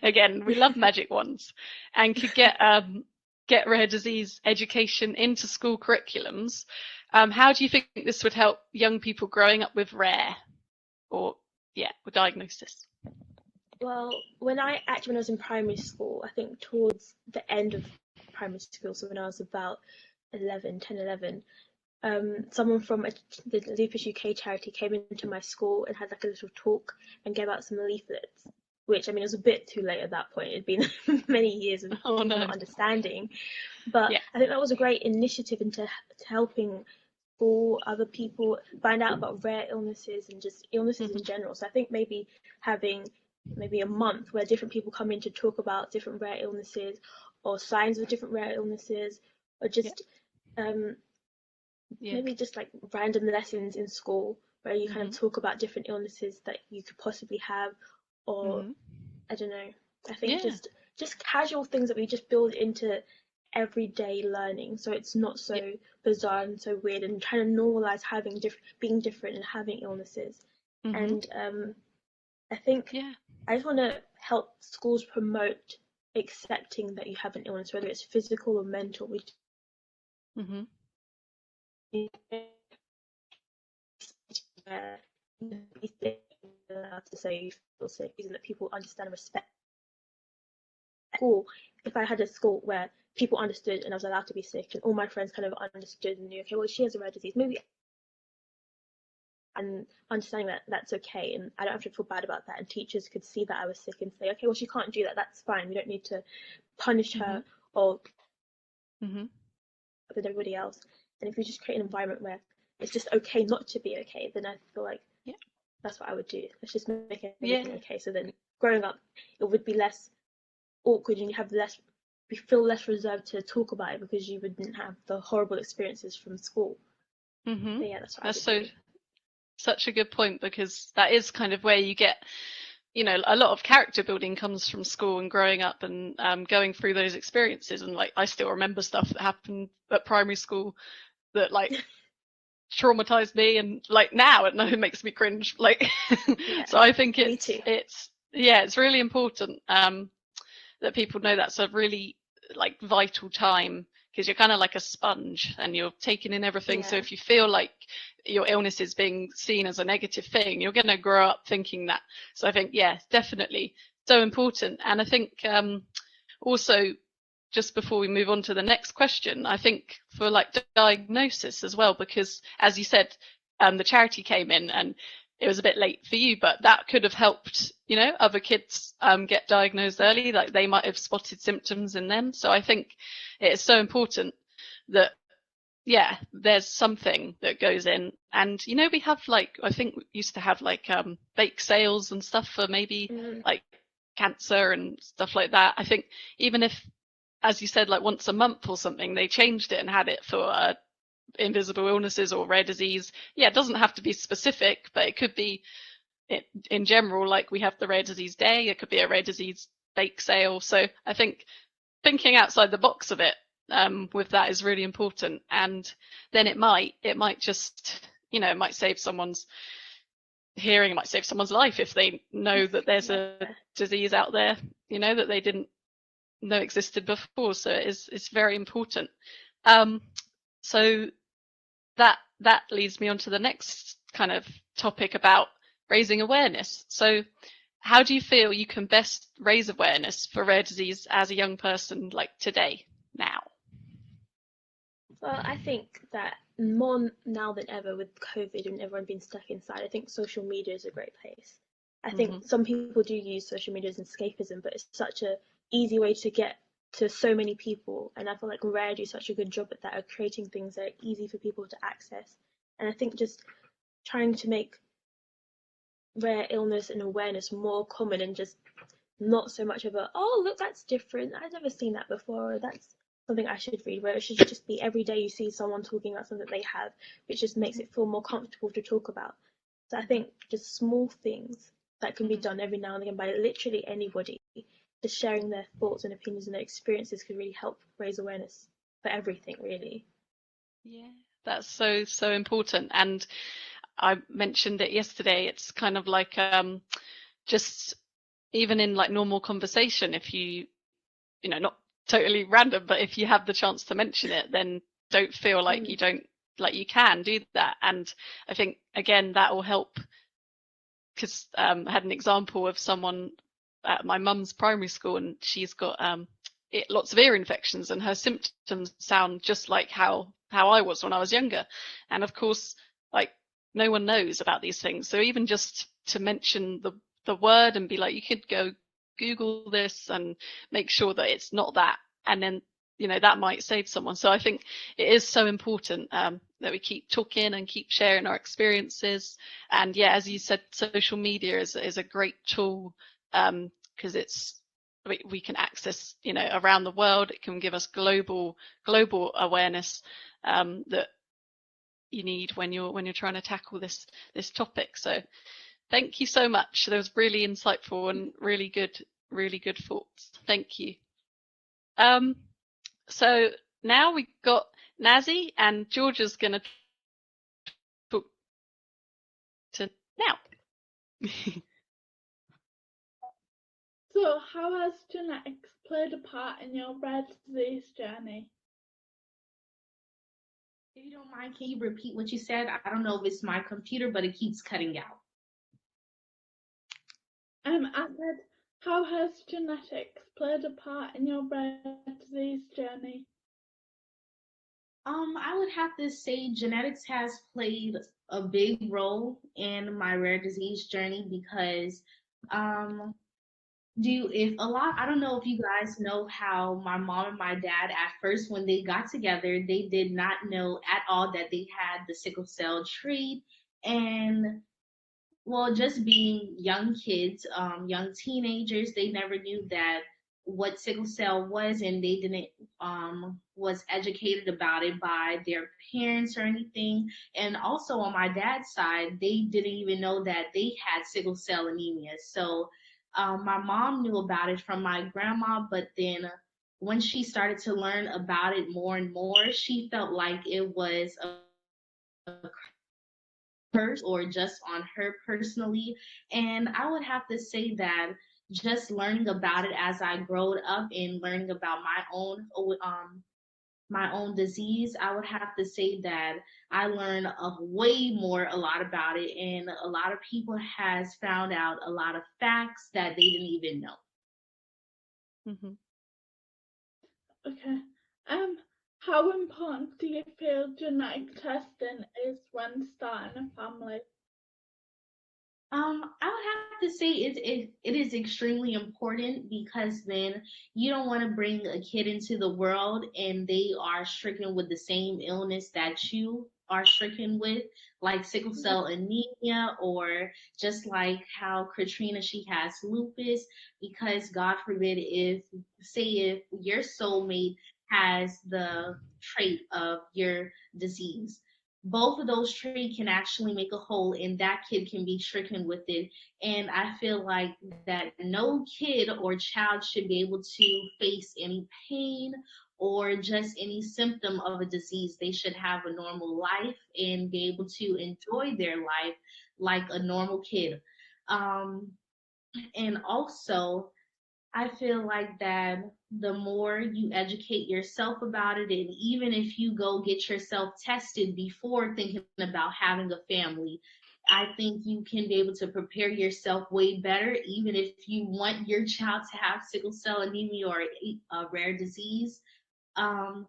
again, we love magic wands, and could get rare disease education into school curriculums, how do you think this would help young people growing up with rare or diagnosis? Well, when I was in primary school, I think towards the end of primary school, so when I was about 11, someone from the Lupus UK charity came into my school and had like a little talk and gave out some leaflets, which, I mean, it was a bit too late at that point. It'd been many years of not understanding. But I think that was a great initiative into helping other people find out about rare illnesses and just illnesses in general. So I think maybe having a month where different people come in to talk about different rare illnesses or signs of different rare illnesses, or just maybe just like random lessons in school where you kind of talk about different illnesses that you could possibly have, or I don't know. I think just casual things that we just build into everyday learning, so it's not so bizarre and so weird, and trying to normalize being different and having illnesses. And I think I just want to help schools promote accepting that you have an illness, whether it's physical or mental. We to say you feel sick, using that people understand and respect. School, if I had a school where people understood and I was allowed to be sick, and all my friends kind of understood and knew, okay, well, she has a rare disease, maybe, and understanding that that's okay, and I don't have to feel bad about that, and teachers could see that I was sick and say, okay, well, she can't do that, that's fine, we don't need to punish her or with everybody else. And if we just create an environment where it's just okay not to be okay, then I feel like that's what I would do. Let's just make everything okay. So then growing up, it would be less awkward, and you have less feel less reserved to talk about it because you wouldn't have the horrible experiences from school. Mm-hmm. So yeah, that's what That's I would do. such a good point, because that is kind of where you get, you know, a lot of character building comes from school and growing up and going through those experiences. And like, I still remember stuff that happened at primary school that like traumatized me, and like now it makes me cringe. Like, Yeah, so I think me too. it's really important that people know that's a really like vital time, because you're kind of like a sponge and you're taking in everything. So Yeah. if you feel like your illness is being seen as a negative thing, you're going to grow up thinking that. So I think, yeah, definitely so important. And I think also, just before we move on to the next question, I think for like diagnosis as well, because as you said, the charity came in and it was a bit late for you, but that could have helped, you know, other kids get diagnosed early, like they might have spotted symptoms in them. So I think it is so important that, yeah, there's something that goes in. And, you know, we have like, I think we used to have like bake sales and stuff for maybe like cancer and stuff like that. I think even if, as you said, like once a month or something, they changed it and had it for invisible illnesses or rare disease. Yeah, it doesn't have to be specific, but it could be in general, like we have the rare disease day, it could be a rare disease bake sale. So I think thinking outside the box of it with that is really important. And then it might just, you know, it might save someone's hearing, it might save someone's life if they know that there's a disease out there, you know, that they didn't know existed before. So it's very important. So that leads me on to the next kind of topic about raising awareness. So how do you feel you can best raise awareness for rare disease as a young person, like today, now? Well, I think that more now than ever with COVID and everyone being stuck inside, I think social media is a great place. I think some people do use social media as escapism, but it's such a easy way to get to so many people, and I feel like Rare do such a good job at that, of creating things that are easy for people to access. And I think just trying to make rare illness and awareness more common, and just not so much of a, oh look, that's different, I've never seen that before, or that's something I should read, where it should just be every day you see someone talking about something they have, which just makes it feel more comfortable to talk about. So I think just small things that can be done every now and again by literally anybody, just sharing their thoughts and opinions and their experiences, could really help raise awareness for everything, really. Yeah, that's so important. And I mentioned it yesterday, it's kind of like just even in like normal conversation, if you know, not totally random, but if you have the chance to mention it, then don't feel like you don't, like you can do that. And I think again that will help, because I had an example of someone at my mum's primary school, and she's got lots of ear infections, and her symptoms sound just like how I was when I was younger. And of course, like, no one knows about these things. So even just to mention the word and be like, you could go Google this and make sure that it's not that, and then, you know, that might save someone. So I think it is so important that we keep talking and keep sharing our experiences. And yeah, as you said, social media is a great tool, because we can access, you know, around the world. It can give us global awareness that you need when you're trying to tackle this topic. So thank you so much. That was really insightful and really good thoughts. Thank you. So now we've got Nazi, and Georgia's going to talk to now. So, how has genetics played a part in your rare disease journey? If you don't mind, can you repeat what you said? I don't know if it's my computer, but it keeps cutting out. I said, how has genetics played a part in your rare disease journey? I would have to say genetics has played a big role in my rare disease journey, because I don't know if you guys know how my mom and my dad, at first when they got together, they did not know at all that they had the sickle cell trait. And well, just being young kids, young teenagers, they never knew that what sickle cell was, and they didn't was educated about it by their parents or anything. And also on my dad's side, they didn't even know that they had sickle cell anemia. So my mom knew about it from my grandma, but then when she started to learn about it more and more, she felt like it was a curse or just on her personally. And I would have to say that just learning about it as I growed up and learning about my own disease, I would have to say that I learned a lot about it, and a lot of people has found out a lot of facts that they didn't even know. Mhm. Okay. How important do you feel genetic testing is when starting a family? I would have to say it is extremely important, because then you don't want to bring a kid into the world and they are stricken with the same illness that you are stricken with, like sickle cell anemia, or just like how Katrina, she has lupus, because God forbid, if your soulmate has the trait of your disease, both of those traits can actually make a whole, and that kid can be stricken with it. And I feel like that no kid or child should be able to face any pain or just any symptom of a disease. They should have a normal life and be able to enjoy their life like a normal kid. um, and also, I feel like that the more you educate yourself about it, and even if you go get yourself tested before thinking about having a family, I think you can be able to prepare yourself way better, even if you want your child to have sickle cell anemia or a rare disease. Um,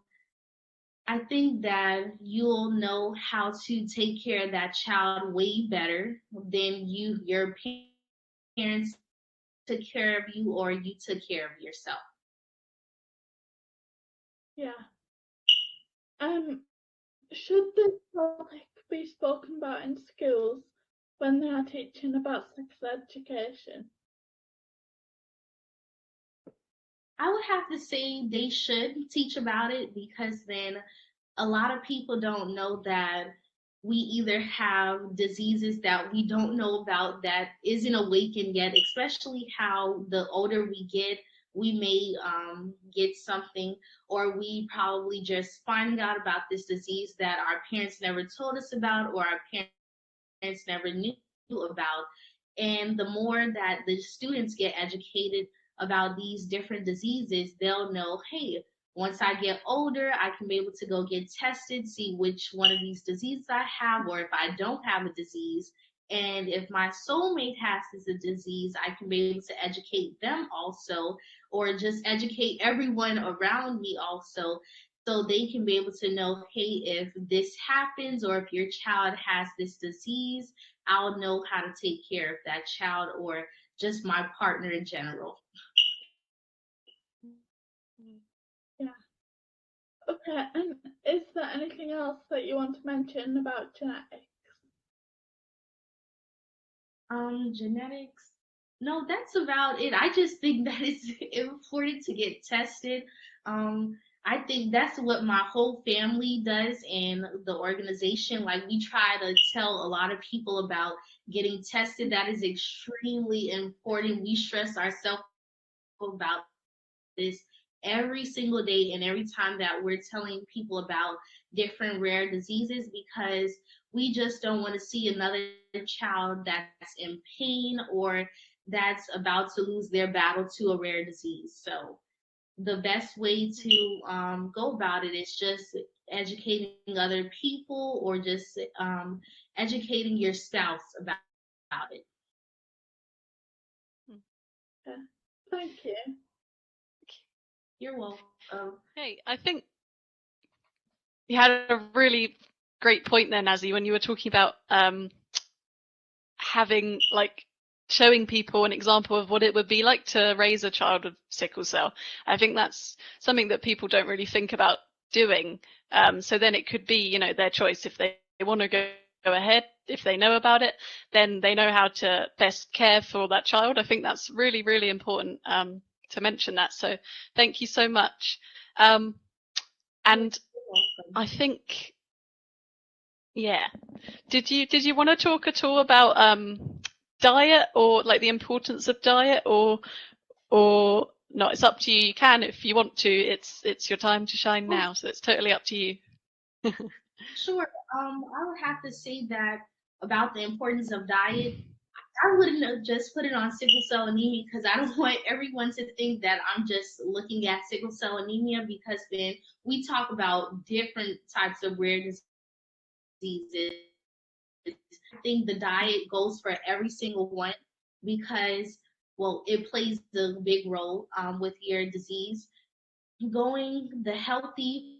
I think that you'll know how to take care of that child way better than your parents took care of you or you took care of yourself. Yeah. Should this topic be spoken about in schools when they are teaching about sex education? I would have to say they should teach about it, because then a lot of people don't know that we either have diseases that we don't know about that isn't awakened yet, especially how the older we get, we may get something, or we probably just finding out about this disease that our parents never told us about, or our parents never knew about. And the more that the students get educated about these different diseases, they'll know, hey, once I get older, I can be able to go get tested, see which one of these diseases I have, or if I don't have a disease. And if my soulmate has this disease, I can be able to educate them also, or just educate everyone around me also, so they can be able to know, hey, if this happens, or if your child has this disease, I'll know how to take care of that child, or just my partner in general. Yeah. Okay, and is there anything else that you want to mention about genetics? Genetics. No, that's about it. I just think that it's important to get tested. I think that's what my whole family does in the organization. Like, we try to tell a lot of people about getting tested. That is extremely important. We stress ourselves about this every single day and every time that we're telling people about different rare diseases, because we just don't want to see another child that's in pain or that's about to lose their battle to a rare disease. So the best way to go about it is just educating other people, or just educating your spouse about it. Yeah. Thank you. You're welcome. Hey, I think you had a really great point there, Nazi, when you were talking about having, like, showing people an example of what it would be like to raise a child with sickle cell. I think that's something that people don't really think about doing. So then it could be, their choice. If they want to go ahead, if they know about it, then they know how to best care for that child. I think that's really, really important to mention that. So thank you so much. And I think, yeah. Did you want to talk at all about diet, or like the importance of diet, or no? It's up to you. You can if you want to. It's your time to shine now, so it's totally up to you. Sure. I would have to say that about the importance of diet. I wouldn't have just put it on sickle cell anemia, because I don't want everyone to think that I'm just looking at sickle cell anemia, because then we talk about different types of rare diseases. I think the diet goes for every single one, because, well, it plays a big role with your disease. Going the healthy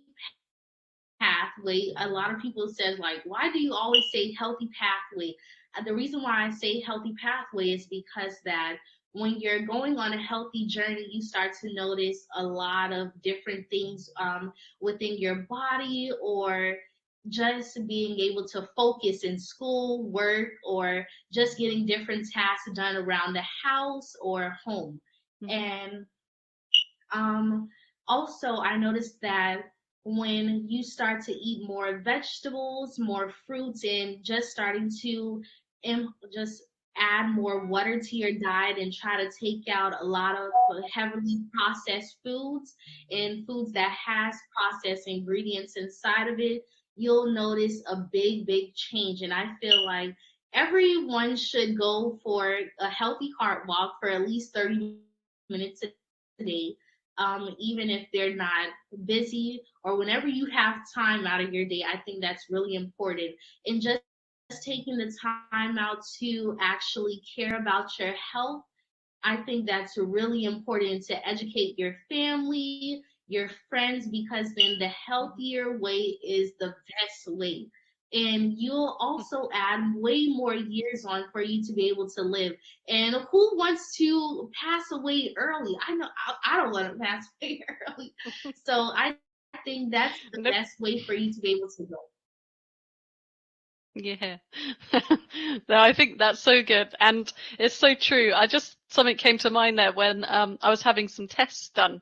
pathway, a lot of people says, like, why do you always say healthy pathway? The reason why I say healthy pathway is because that when you're going on a healthy journey, you start to notice a lot of different things within your body, or just being able to focus in school, work, or just getting different tasks done around the house or home. And also, I noticed that when you start to eat more vegetables, more fruits, and just starting to just add more water to your diet, and try to take out a lot of heavily processed foods and foods that has processed ingredients inside of it, you'll notice a big change. And I feel like everyone should go for a healthy heart walk for at least 30 minutes a day. Even if they're not busy, or whenever you have time out of your day, I think that's really important. And just taking the time out to actually care about your health, I think that's really important, to educate your family, your friends, because then the healthier way is the best way. And you'll also add way more years on for you to be able to live. And who wants to pass away early? I know I don't want to pass away early. So I think that's the best way for you to be able to go. Yeah. No, I think that's so good, and it's so true. Something came to mind there when I was having some tests done,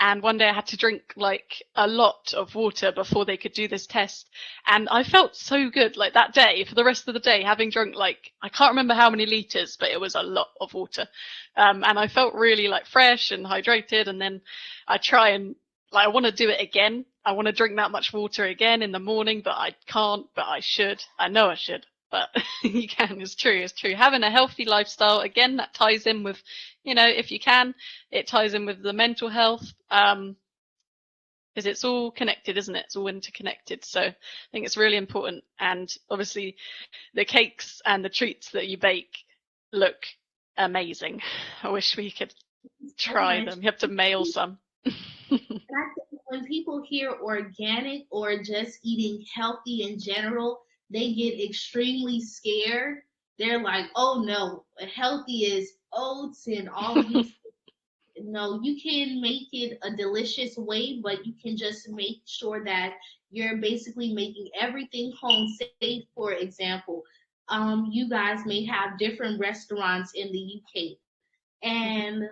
and one day I had to drink like a lot of water before they could do this test, and I felt so good like that day, for the rest of the day, having drunk like, I can't remember how many liters, but it was a lot of water. And I felt really like fresh and hydrated, and then I try and, like, I want to do it again. I want to drink that much water again in the morning, but I can't, but I should. I know I should, but you can. It's true. It's true. Having a healthy lifestyle, again, that ties in with, if you can, it ties in with the mental health, because it's all connected, isn't it? It's all interconnected. So I think it's really important. And obviously the cakes and the treats that you bake look amazing. I wish we could try them. You have to mail some. And I think when people hear organic or just eating healthy in general, they get extremely scared. They're like, oh no, healthy is oats and all of these. No, you can make it a delicious way, but you can just make sure that you're basically making everything home safe. For example, you guys may have different restaurants in the UK, and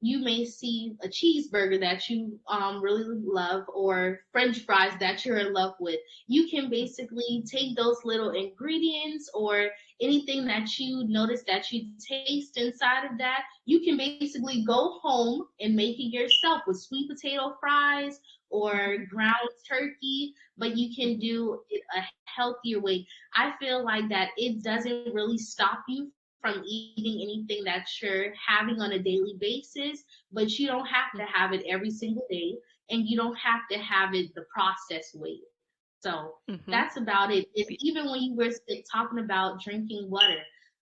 you may see a cheeseburger that you really love, or french fries that you're in love with. You can basically take those little ingredients, or anything that you notice that you taste inside of that, you can basically go home and make it yourself with sweet potato fries or ground turkey, but you can do it a healthier way. I feel like that it doesn't really stop you from eating anything that you're having on a daily basis, but you don't have to have it every single day, and you don't have to have it the processed way. So that's about it. Even when you were talking about drinking water,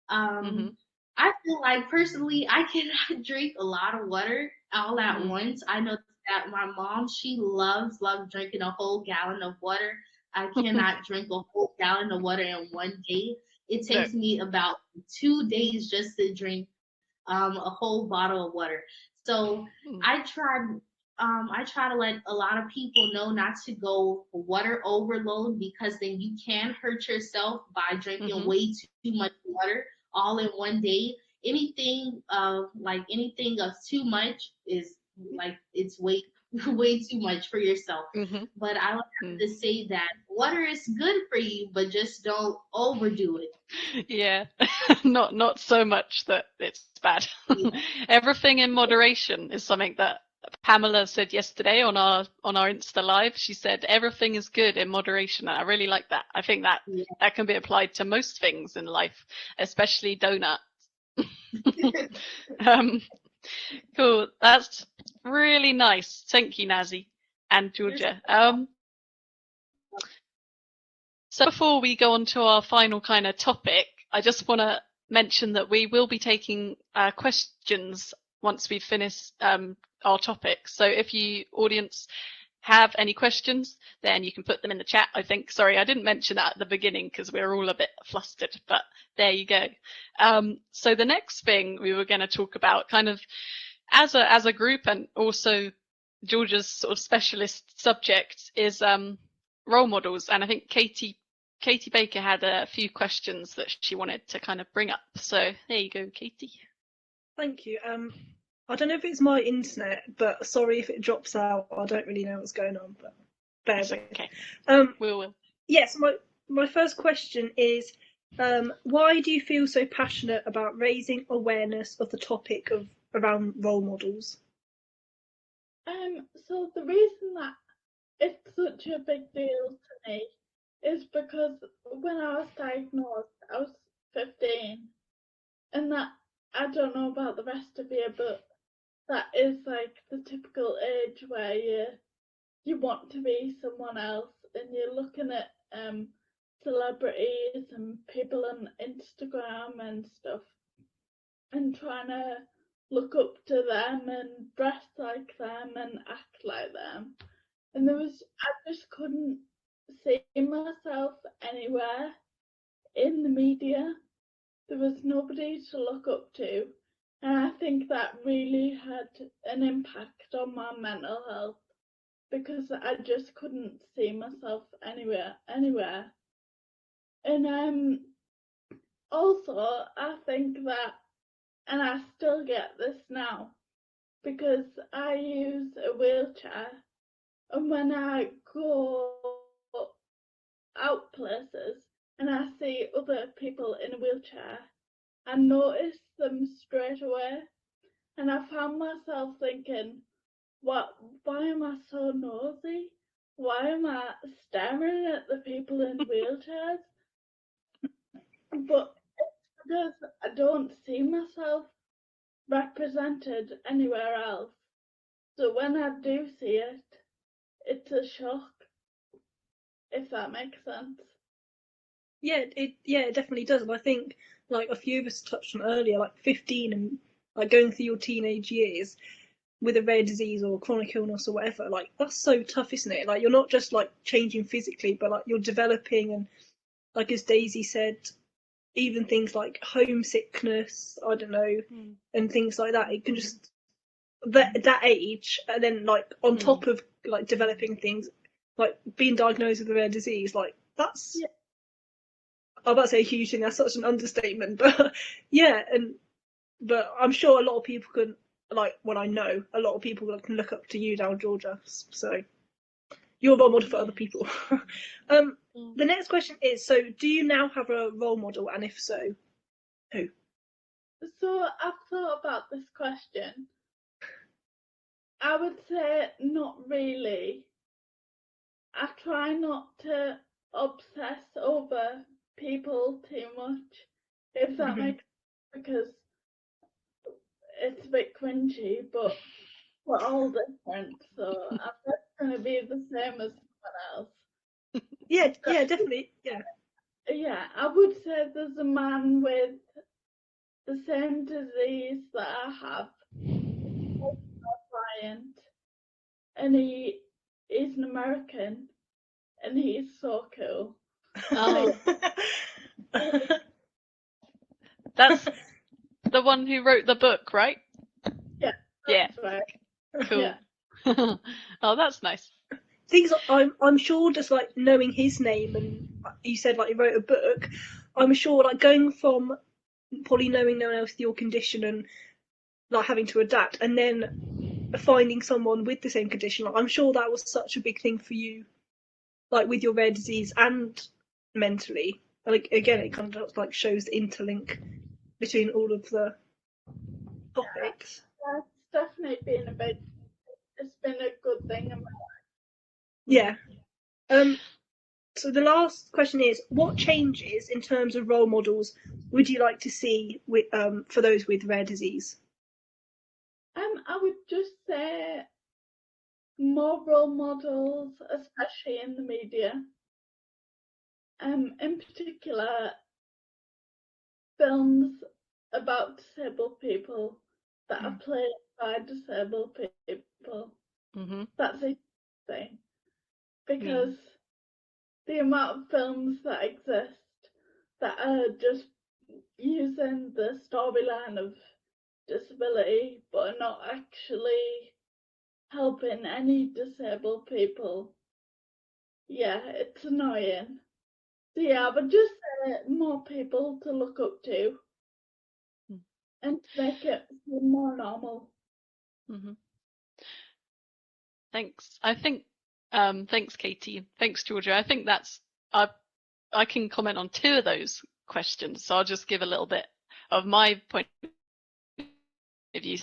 I feel like personally, I cannot drink a lot of water all at once. I know that my mom, she loves drinking a whole gallon of water. I cannot drink a whole gallon of water in one day. It takes me about 2 days just to drink a whole bottle of water. So I try to let a lot of people know not to go water overload, because then you can hurt yourself by drinking way too much water all in one day. anything of too much is like it's way way too much for yourself. But I would have to say that water is good for you, but just don't overdo it. Yeah, not so much that it's bad. Everything in moderation is something that Pamela said yesterday on our Insta Live. She said everything is good in moderation, and I really like that. I think that that can be applied to most things in life, especially donuts. Cool. That's really nice. Thank you, Nazi and Georgia. So before we go on to our final kind of topic, I just want to mention that we will be taking questions once we've finished our topic. So if you, audience, have any questions, then you can put them in the chat, I think. Sorry, I didn't mention that at the beginning because we were all a bit flustered, but there you go. So the next thing we were going to talk about, kind of as a group, and also Georgia's sort of specialist subject, is role models. And I think Katie Baker had a few questions that she wanted to kind of bring up. So there you go, Katie. Thank you. I don't know if it's my internet, but sorry if it drops out. I don't really know what's going on, but bear with me. Okay. We will. Yes, my first question is, why do you feel so passionate about raising awareness of the topic of around role models? So the reason that it's such a big deal to me is because when I was diagnosed, I was 15, and that, I don't know about the rest of you, but that is like the typical age where you want to be someone else, and you're looking at celebrities and people on Instagram and stuff, and trying to look up to them and dress like them and act like them. And I just couldn't see myself anywhere in the media. There was nobody to look up to. And I think that really had an impact on my mental health, because I just couldn't see myself anywhere. And also, I think that, and I still get this now, because I use a wheelchair, and when I go out places and I see other people in a wheelchair, I notice them straight away, and I found myself thinking, why am I so nosy? Why am I staring at the people in wheelchairs? But it's because I don't see myself represented anywhere else. So when I do see it, it's a shock, if that makes sense. Yeah, it definitely does. And I think, like a few of us touched on earlier, like 15 and like going through your teenage years with a rare disease or chronic illness or whatever, like that's so tough, isn't it? Like you're not just like changing physically, but like you're developing, and like as Daisy said, even things like homesickness, I don't know, and things like that. It can just that age, and then like on top of like developing things, like being diagnosed with a rare disease, like that's I'm about to say a huge thing. That's such an understatement, but yeah, but I'm sure a lot of people can, like, well, I know a lot of people can look up to you now, Georgia. So you're a role model for other people. The next question is, so do you now have a role model, and if so, who? So I've thought about this question. I would say not really. I try not to obsess over people too much, if that makes sense, because it's a bit cringy, but we're all different, so I'm not going to be the same as someone else. Yeah, definitely, yeah. Yeah, I would say there's a man with the same disease that I have, my client, and he's an American, and he's so cool. Oh. That's the one who wrote the book, right? Yeah. Yeah. Right. Cool. Yeah. Oh, that's nice. Things I'm sure, just like knowing his name, and you said like he wrote a book, I'm sure like going from probably knowing no one else with your condition and like having to adapt, and then finding someone with the same condition. Like, I'm sure that was such a big thing for you, like with your rare disease and mentally. Like again, it kind of like shows the interlink between all of the topics. That's definitely been it's been a good thing in my life. Yeah. So the last question is, what changes in terms of role models would you like to see with for those with rare disease? I would just say more role models, especially in the media. In particular, films about disabled people that are played by disabled people. Mm-hmm. That's a thing, because the amount of films that exist that are just using the storyline of disability but are not actually helping any disabled people. Yeah, it's annoying. So yeah, but just more people to look up to and to make it more normal. Mm-hmm. Thanks. I think thanks, Katie. Thanks, Georgia. I think that's I can comment on two of those questions, so I'll just give a little bit of my point of view.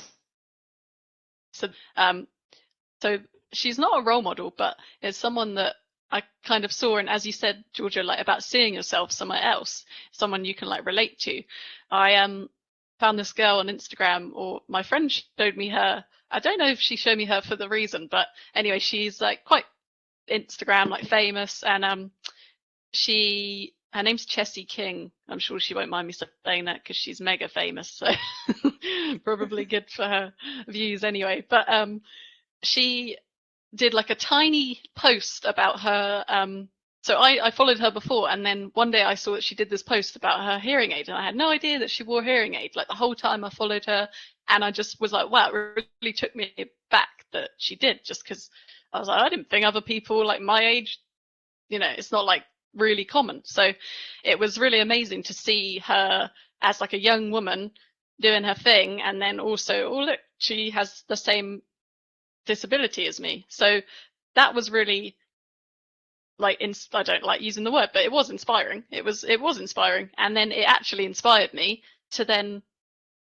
So she's not a role model, but it's someone that I kind of saw, and as you said, Georgia, like about seeing yourself somewhere else, someone you can like relate to. I found this girl on Instagram, or my friend showed me her. I don't know if she showed me her for the reason, but anyway, she's like quite Instagram like famous, and her name's Chessie King. I'm sure she won't mind me saying that because she's mega famous, so probably good for her views anyway. But she did like a tiny post about her. So I followed her before, and then one day I saw that she did this post about her hearing aid, and I had no idea that she wore hearing aid. Like the whole time I followed her, and I just was like, wow, it really took me back that she did, just because I was like, I didn't think other people like my age, it's not like really common. So it was really amazing to see her as like a young woman doing her thing, and then also, oh look, she has the same disability as me. So that was really like, I don't like using the word, but it was inspiring. It was inspiring, and then it actually inspired me to then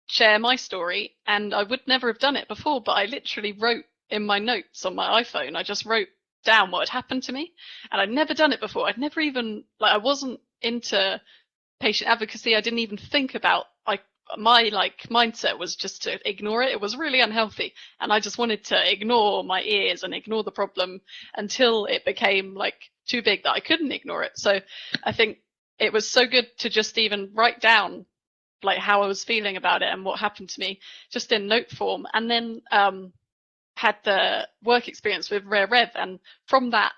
share my story. And I would never have done it before, but I literally wrote in my notes on my iPhone, I just wrote down what had happened to me, and I'd never done it before. I'd never even I wasn't into patient advocacy. I didn't even think about my mindset was just to ignore it. It was really unhealthy, and I just wanted to ignore my ears and ignore the problem until it became too big that I couldn't ignore it. So I think it was so good to just even write down how I was feeling about it and what happened to me just in note form, and then had the work experience with Rare Rev, and from that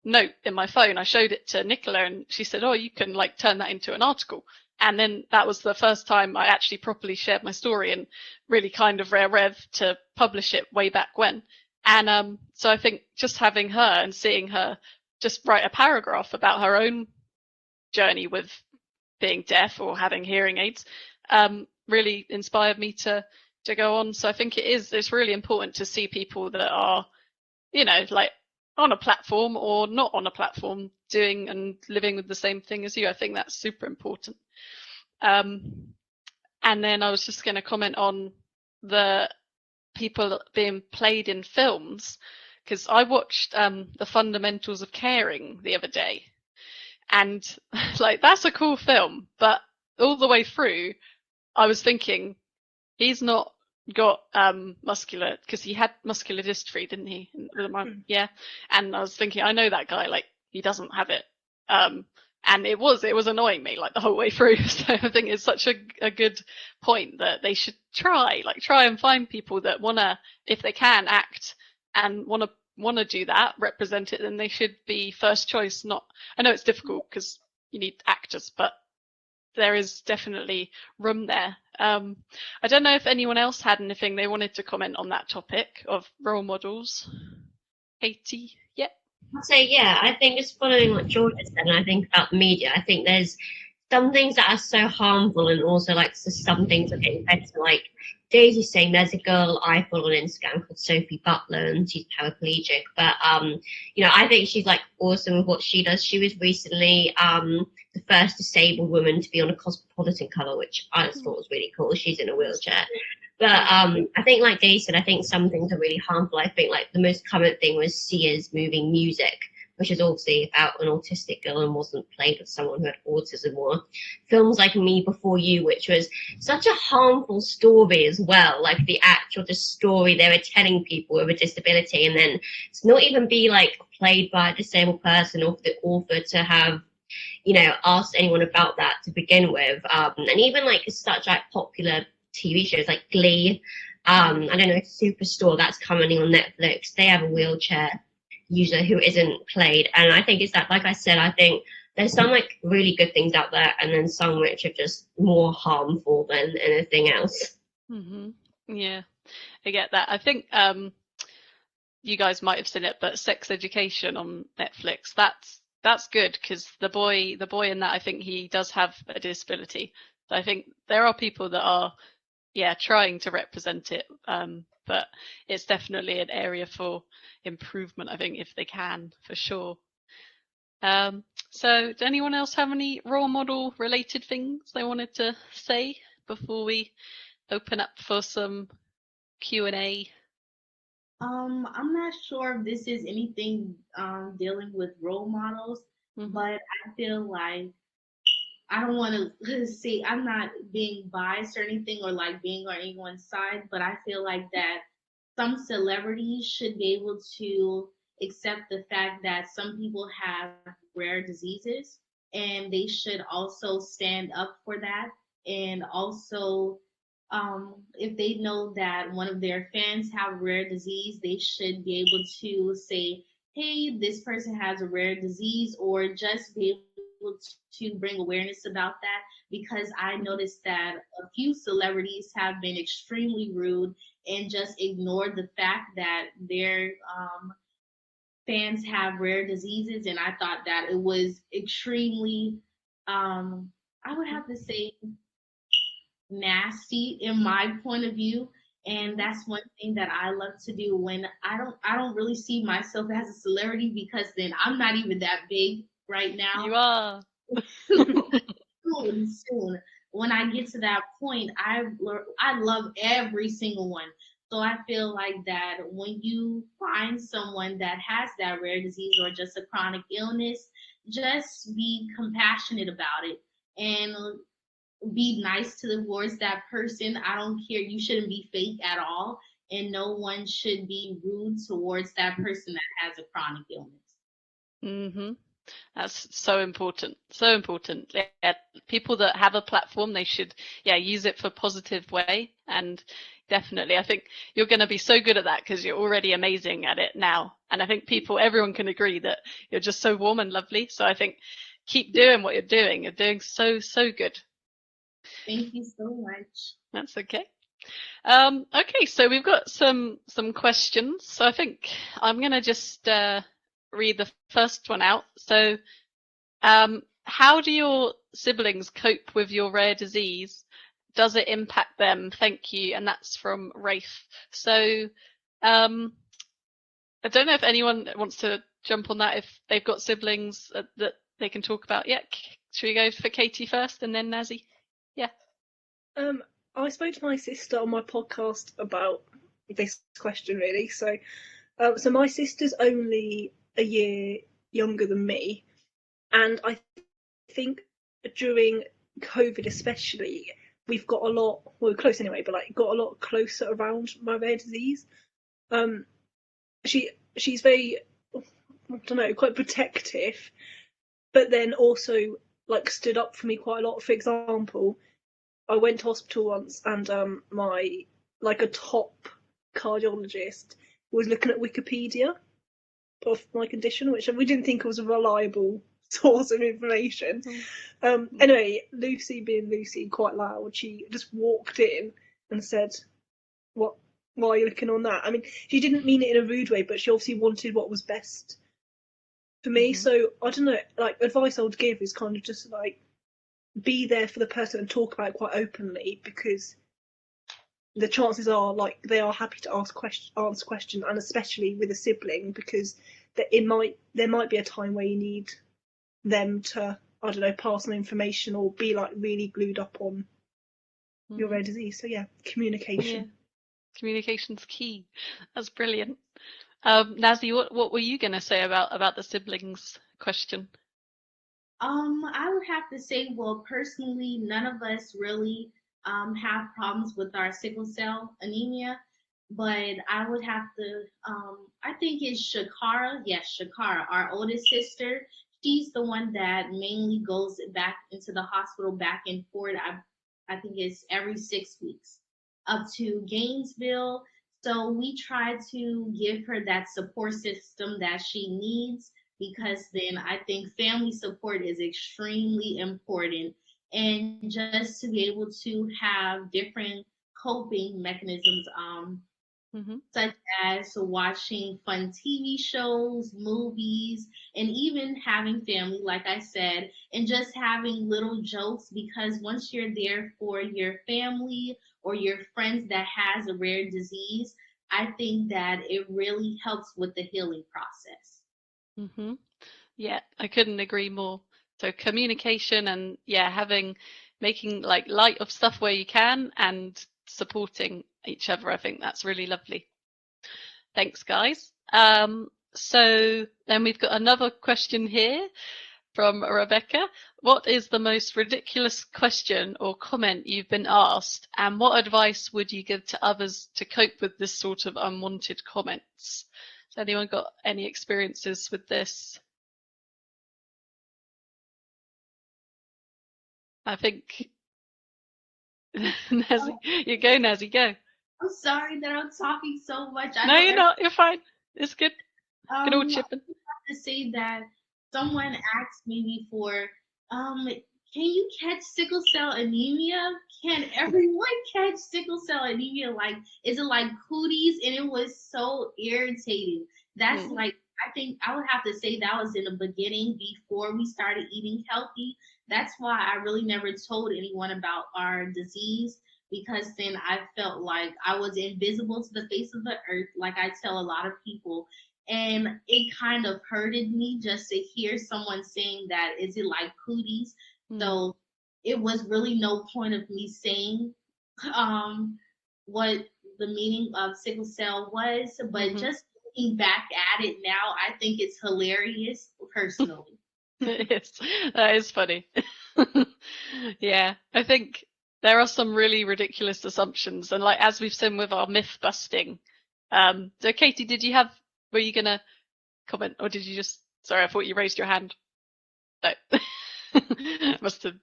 note in my phone I showed it to Nicola, and she said, oh, you can turn that into an article. And then that was the first time I actually properly shared my story and really kind of Rare Rev to publish it way back when. And so I think just having her and seeing her just write a paragraph about her own journey with being deaf or having hearing aids really inspired me to go on. So I think it's really important to see people that are, on a platform or not on a platform doing and living with the same thing as you. I think that's super important. And then I was just going to comment on the people being played in films, because I watched The Fundamentals of Caring the other day, and that's a cool film, but all the way through I was thinking he's not got muscular, because he had muscular dystrophy, didn't he? Yeah. And I was thinking, I know that guy, he doesn't have it. And it was annoying me the whole way through. So I think it's such a good point that they should try and find people that wanna, if they can, act and wanna do that, represent it, then they should be first choice. Not, I know it's difficult because you need actors, but there is definitely room there. I don't know if anyone else had anything they wanted to comment on that topic of role models. Katie, yeah. I'd say, yeah, I think it's following what Georgia said, and I think about the media. I think there's some things that are so harmful, and also like some things are getting better. Like Daisy's saying, there's a girl I follow on Instagram called Sophie Butler, and she's paraplegic. But you know, I think she's like awesome with what she does. She was recently the first disabled woman to be on a Cosmopolitan cover, which I just thought was really cool. She's in a wheelchair. But I think, like Daisy said, I think some things are really harmful. I think like the most common thing was Sia's moving music, which is obviously about an autistic girl and wasn't played with someone who had autism, or films like Me Before You, which was such a harmful story as well, like the actual just story they were telling people with a disability, and then it's not even be like played by a disabled person, or for the author to have, you know, asked anyone about that to begin with. And even like such like popular TV shows like Glee, I don't know, Superstore, that's coming on Netflix, they have a wheelchair user who isn't played. And I think it's that, like I said, I think there's some like really good things out there, and then some which are just more harmful than anything else. Yeah, I get that. I think you guys might have seen it, but Sex Education on Netflix, that's good, because the boy in that, I think he does have a disability. So I think there are people that are trying to represent it, but it's definitely an area for improvement, I think, if they can, for sure. So does anyone else have any role model related things they wanted to say before we open up for some Q&A? I'm not sure if this is anything dealing with role models, but I feel like I don't want to say I'm not being biased or anything, or like being on anyone's side, but I feel like that some celebrities should be able to accept the fact that some people have rare diseases, and they should also stand up for that. And also, if they know that one of their fans have rare disease, they should be able to say, hey, this person has a rare disease, or just be able to bring awareness about that, because I noticed that a few celebrities have been extremely rude and just ignored the fact that their fans have rare diseases, and I thought that it was extremely, I would have to say, nasty in my point of view. And that's one thing that I love to do when I don't really see myself as a celebrity, because then I'm not even that big right now. You are. Soon. When I get to that point, I love every single one. So I feel like that when you find someone that has that rare disease or just a chronic illness, just be compassionate about it and be nice towards that person. I don't care. You shouldn't be fake at all. And no one should be rude towards that person that has a chronic illness. That's so important. So important. Yeah, people that have a platform, they should use it for positive way. And definitely, I think you're going to be so good at that because you're already amazing at it now. And I think everyone can agree that you're just so warm and lovely. So I think keep doing what you're doing. You're doing so good. Thank you so much. That's okay. Okay, so we've got some questions. So I think I'm going to just read the first one out. So how do your siblings cope with your rare disease? Does it impact them? Thank you. And that's from Rafe. So I don't know if anyone wants to jump on that, if they've got siblings that they can talk about. Yeah, should we go for Katie first and then Nazi? Yeah. I spoke to my sister on my podcast about this question, really. So my sister's only a year younger than me, and I think during COVID especially, we've got a lot, well, close anyway, but like got a lot closer around my rare disease. She's very, I don't know, quite protective, but then also like stood up for me quite a lot. For example, I went to hospital once, and my a top cardiologist was looking at Wikipedia of my condition, which we didn't think was a reliable source of information. Anyway, Lucy, being Lucy, quite loud, she just walked in and said, "What? Why are you looking on that?" I mean, she didn't mean it in a rude way, but she obviously wanted what was best for me. So I don't know. Like, advice I would give is kind of just like be there for the person and talk about it quite openly, because the chances are like they are happy to answer questions, and especially with a sibling, because there might be a time where you need them to, I don't know, pass on information or be like really glued up on your rare disease. So yeah, communication. Yeah. Communication's key. That's brilliant. Nazi, what were you going to say about the siblings question? I would have to say, well, personally, none of us really have problems with our sickle cell anemia, but I would have to, I think it's Shakara. Yes, Shakara, our oldest sister. She's the one that mainly goes back into the hospital back and forth. I think it's every 6 weeks up to Gainesville. So we try to give her that support system that she needs, because then I think family support is extremely important. And just to be able to have different coping mechanisms, such as watching fun TV shows, movies, and even having family, like I said, and just having little jokes, because once you're there for your family or your friends that has a rare disease, I think that it really helps with the healing process. Yeah, I couldn't agree more. So communication and making like light of stuff where you can and supporting each other. I think that's really lovely. Thanks, guys. So then we've got another question here from Rebecca. What is the most ridiculous question or comment you've been asked, and what advice would you give to others to cope with this sort of unwanted comments? Has anyone got any experiences with this? I think Nazi, Nazi, go. I'm sorry that I'm talking so much. No, you're not. You're fine. It's good. Good old chipping. I have to say that someone asked me before, can you catch sickle cell anemia? Can everyone catch sickle cell anemia? Like, is it like cooties? And it was so irritating. That's like, I think I would have to say that was in the beginning before we started eating healthy. That's why I really never told anyone about our disease, because then I felt like I was invisible to the face of the earth, like I tell a lot of people. And it kind of hurted me just to hear someone saying that, is it like cooties? So it was really no point of me saying what the meaning of sickle cell was, but just looking back at it now, I think it's hilarious personally. Yes, that is funny. Yeah, I think there are some really ridiculous assumptions, and like as we've seen with our myth busting. So Katie, were you gonna comment, or did you just? Sorry, I thought you raised your hand. No, must have.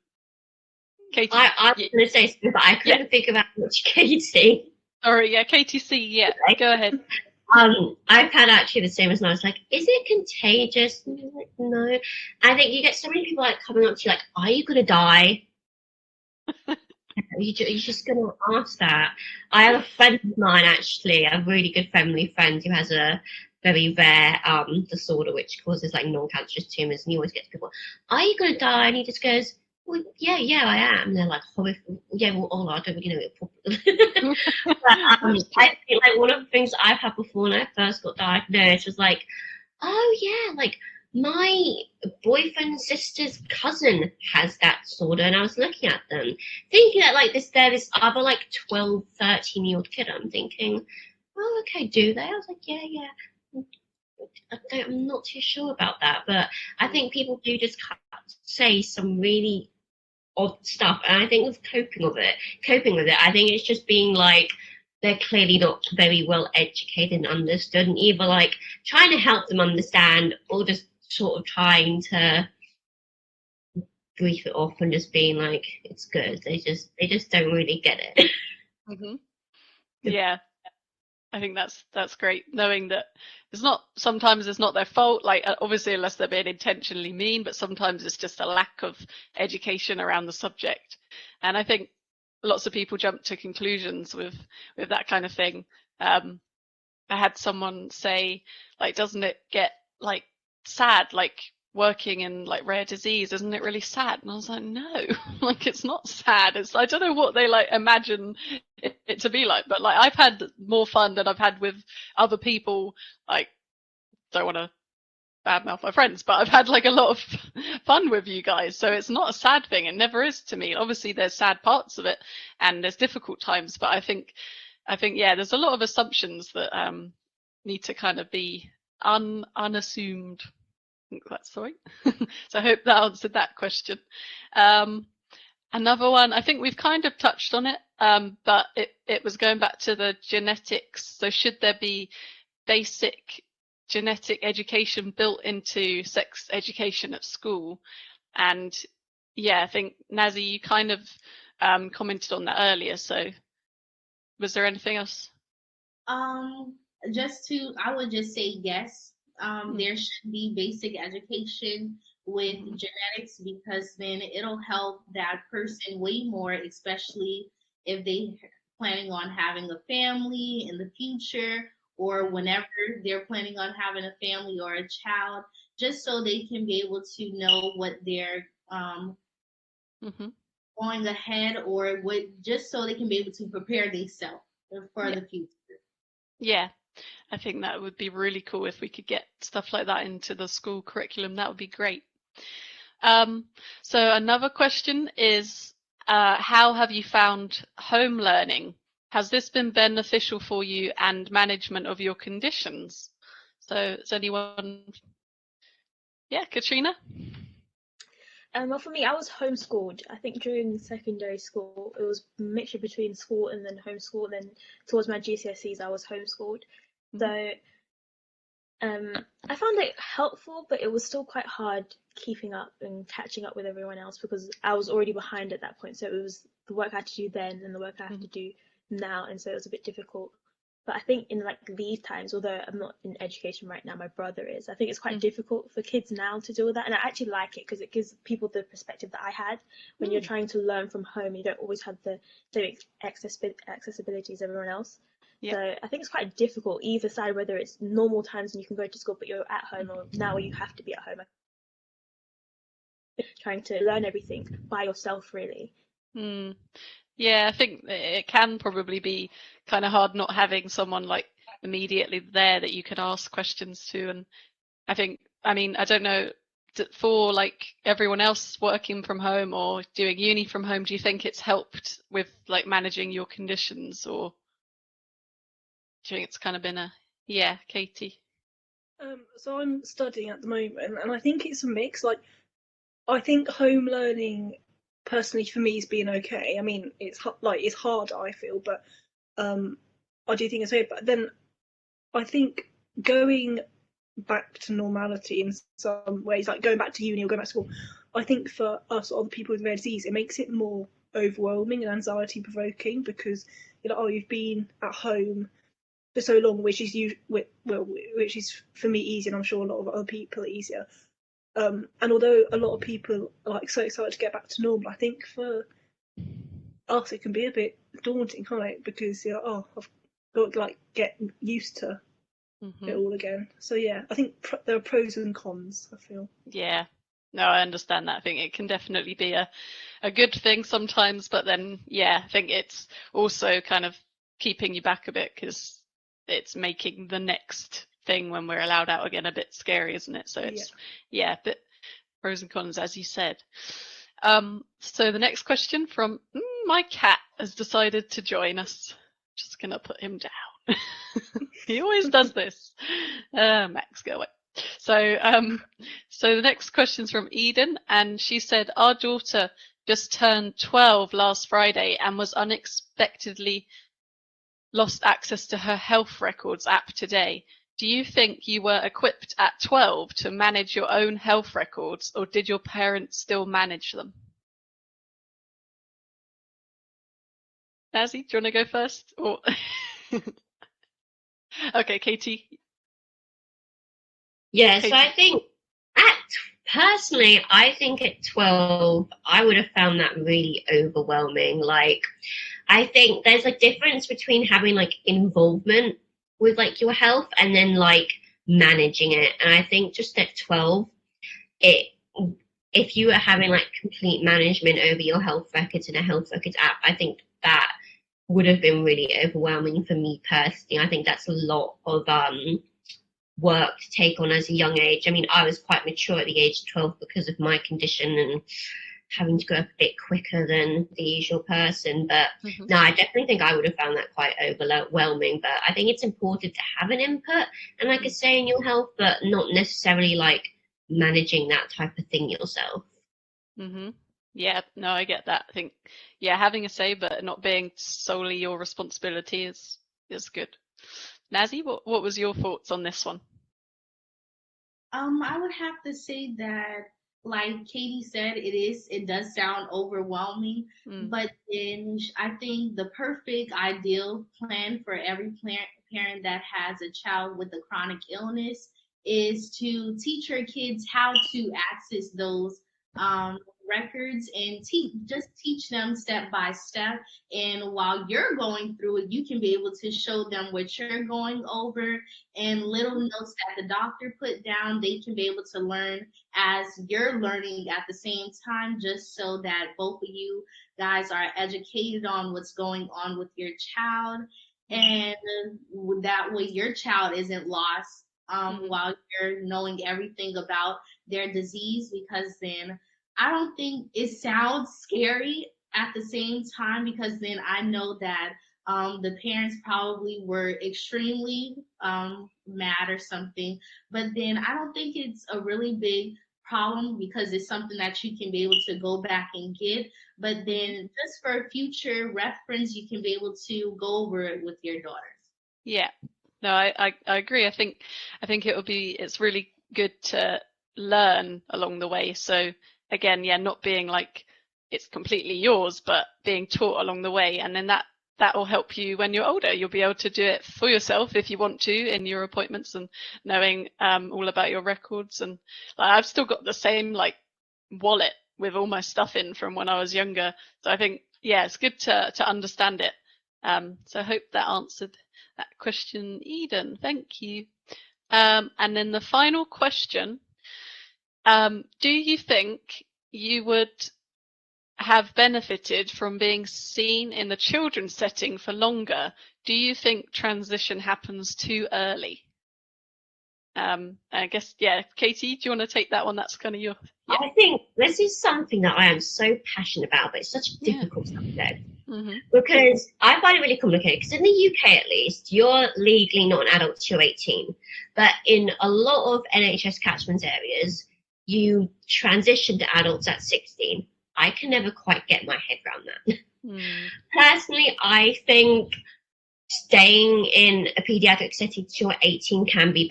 Katie, I was going to say something, but I couldn't think about which Katie. Sorry, yeah, Katie C. Yeah, go ahead. I've had actually the same as mine. I was like, is it contagious? And I was like, no. I think you get so many people like coming up to you like, are you gonna die? You're just gonna ask that. I have a friend of mine, actually, a really good family friend who has a very rare disorder which causes like non-cancerous tumors, and he always gets people, are you gonna die? And he just goes, well, yeah, I am. And they're like, yeah, well, all I don't really know it properly. But I think like one of the things I've had before when I first got diagnosed was like, oh yeah, like my boyfriend's sister's cousin has that disorder, and I was looking at them thinking that like they're this other like 12, 13-year-old kid. I'm thinking, oh okay, do they? I was like, yeah. I'm not too sure about that, but I think people do just say some really odd stuff, and I think with coping with it, I think it's just being like they're clearly not very well educated and understood, and either like trying to help them understand or just sort of trying to brief it off and just being like it's good. They just don't really get it. Yeah, I think that's great, knowing that sometimes it's not their fault, like obviously unless they're being intentionally mean, but sometimes it's just a lack of education around the subject. And I think lots of people jump to conclusions with that kind of thing. I had someone say, like, doesn't it get like sad, like working in like rare disease, isn't it really sad? And I was like, no, like it's not sad. It's, I don't know what they like imagine it to be like, but like I've had more fun than I've had with other people. Like, don't want to badmouth my friends, but I've had like a lot of fun with you guys. So it's not a sad thing. It never is to me. Obviously there's sad parts of it and there's difficult times, but I think yeah, there's a lot of assumptions that need to kind of be unassumed. I think that's right. So I hope that answered that question. Another one, I think we've kind of touched on it, but it was going back to the genetics. So should there be basic genetic education built into sex education at school? And yeah, I think Nazi, you kind of commented on that earlier. So was there anything else? I would just say yes. There should be basic education with genetics, because then it'll help that person way more, especially if they planning on having a family in the future, or whenever they're planning on having a family or a child, just so they can be able to know what they're going ahead, or what, just so they can be able to prepare themselves for the future. Yeah. I think that would be really cool if we could get stuff like that into the school curriculum. That would be great. So another question is, how have you found home learning? Has this been beneficial for you and management of your conditions? So is anyone? Yeah, Katrina? Well, for me, I was homeschooled. I think during secondary school, it was a mixture between school and then homeschool. Then towards my GCSEs, I was homeschooled. So I found it helpful, but it was still quite hard keeping up and catching up with everyone else, because I was already behind at that point. So it was the work I had to do then and the work I have to do now, and so it was a bit difficult. But I think in like these times, although I'm not in education right now, my brother is, I think it's quite difficult for kids now to deal with that. And I actually like it, because it gives people the perspective that I had when you're trying to learn from home. You don't always have the same accessibility as everyone else. So I think it's quite difficult either side, whether it's normal times and you can go to school but you're at home, or now you have to be at home, trying to learn everything by yourself, really. Yeah, I think it can probably be kind of hard not having someone like immediately there that you can ask questions to. And I think, I mean, I don't know, for like everyone else working from home or doing uni from home, do you think it's helped with like managing your conditions, or do you think it's kind of been Katie? So I'm studying at the moment, and I think it's a mix. Like, I think home learning, personally for me, has been okay. I mean, it's hard, I feel, but I do think it's okay. But then I think going back to normality in some ways, like going back to uni or going back to school, I think for us or the people with rare disease, it makes it more overwhelming and anxiety provoking, because you've been at home for so long, which is for me easy, and I'm sure a lot of other people are easier. And although a lot of people are like so excited to get back to normal, I think for us it can be a bit daunting, can't it? Because I've got to like get used to it all again. So yeah, I think there are pros and cons, I feel. Yeah, no, I understand that. I think it can definitely be a good thing sometimes, but then I think it's also kind of keeping you back a bit, because it's making the next thing when we're allowed out again a bit scary, isn't it? So it's a bit pros and cons, as you said. So the next question from my cat has decided to join us. Just gonna put him down. He always does this. Max, go away. So the next question's from Eden, and she said, our daughter just turned 12 last Friday and was unexpectedly lost access to her health records app today. Do you think you were equipped at 12 to manage your own health records, or did your parents still manage them? Nazi, do you want to go first? Or okay, Katie. Yeah, so I think personally, I think at 12, I would have found that really overwhelming. Like, I think there's a difference between having like involvement with like your health and then like managing it. And I think just at 12, if you are having like complete management over your health records in a health records app, I think that would have been really overwhelming for me personally. I think that's a lot of work to take on as a young age. I mean, I was quite mature at the age of 12 because of my condition and having to go up a bit quicker than the usual person. But no, I definitely think I would have found that quite overwhelming. But I think it's important to have an input and like a say in your health, but not necessarily like managing that type of thing yourself. Yeah, no, I get that. I think, yeah, having a say but not being solely your responsibility is good. Nazi, what was your thoughts on this one? I would have to say that, like Katie said, it does sound overwhelming, but then I think the perfect ideal plan for every parent that has a child with a chronic illness is to teach your kids how to access those records and teach them step by step. And while you're going through it, you can be able to show them what you're going over, and little notes that the doctor put down, they can be able to learn as you're learning at the same time, just so that both of you guys are educated on what's going on with your child, and that way your child isn't lost while you're knowing everything about their disease. Because then I don't think it sounds scary at the same time, because then I know that the parents probably were extremely mad or something, but then I don't think it's a really big problem because it's something that you can be able to go back and get. But then just for future reference, you can be able to go over it with your daughters. Yeah, no, I agree. I think it's really good to learn along the way. So again, yeah, not being like it's completely yours, but being taught along the way, and then that will help you when you're older. You'll be able to do it for yourself if you want to in your appointments, and knowing all about your records. And like, I've still got the same like wallet with all my stuff in from when I was younger. So I think, yeah, it's good to understand it. So I hope that answered that question, Eden. Thank you. And then the final question. Do you think you would have benefited from being seen in the children's setting for longer? Do you think transition happens too early? I guess, yeah, Katie, do you want to take that one? That's kind of your... Yeah. I think this is something that I am so passionate about, but it's such a difficult subject. Because I find it really complicated, because in the UK at least, you're legally not an adult till 18. But in a lot of NHS catchment areas, you transition to adults at 16. I can never quite get my head around that. Personally, I think staying in a pediatric setting till 18 can be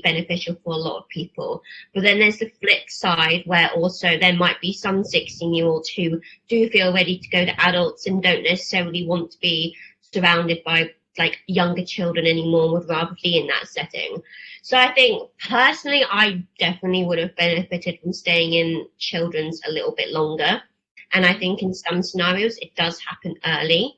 beneficial for a lot of people. But then there's the flip side, where also there might be some 16-year-olds who do feel ready to go to adults and don't necessarily want to be surrounded by like younger children anymore, would rather be in that setting. So I think personally, I definitely would have benefited from staying in children's a little bit longer. And I think in some scenarios, it does happen early.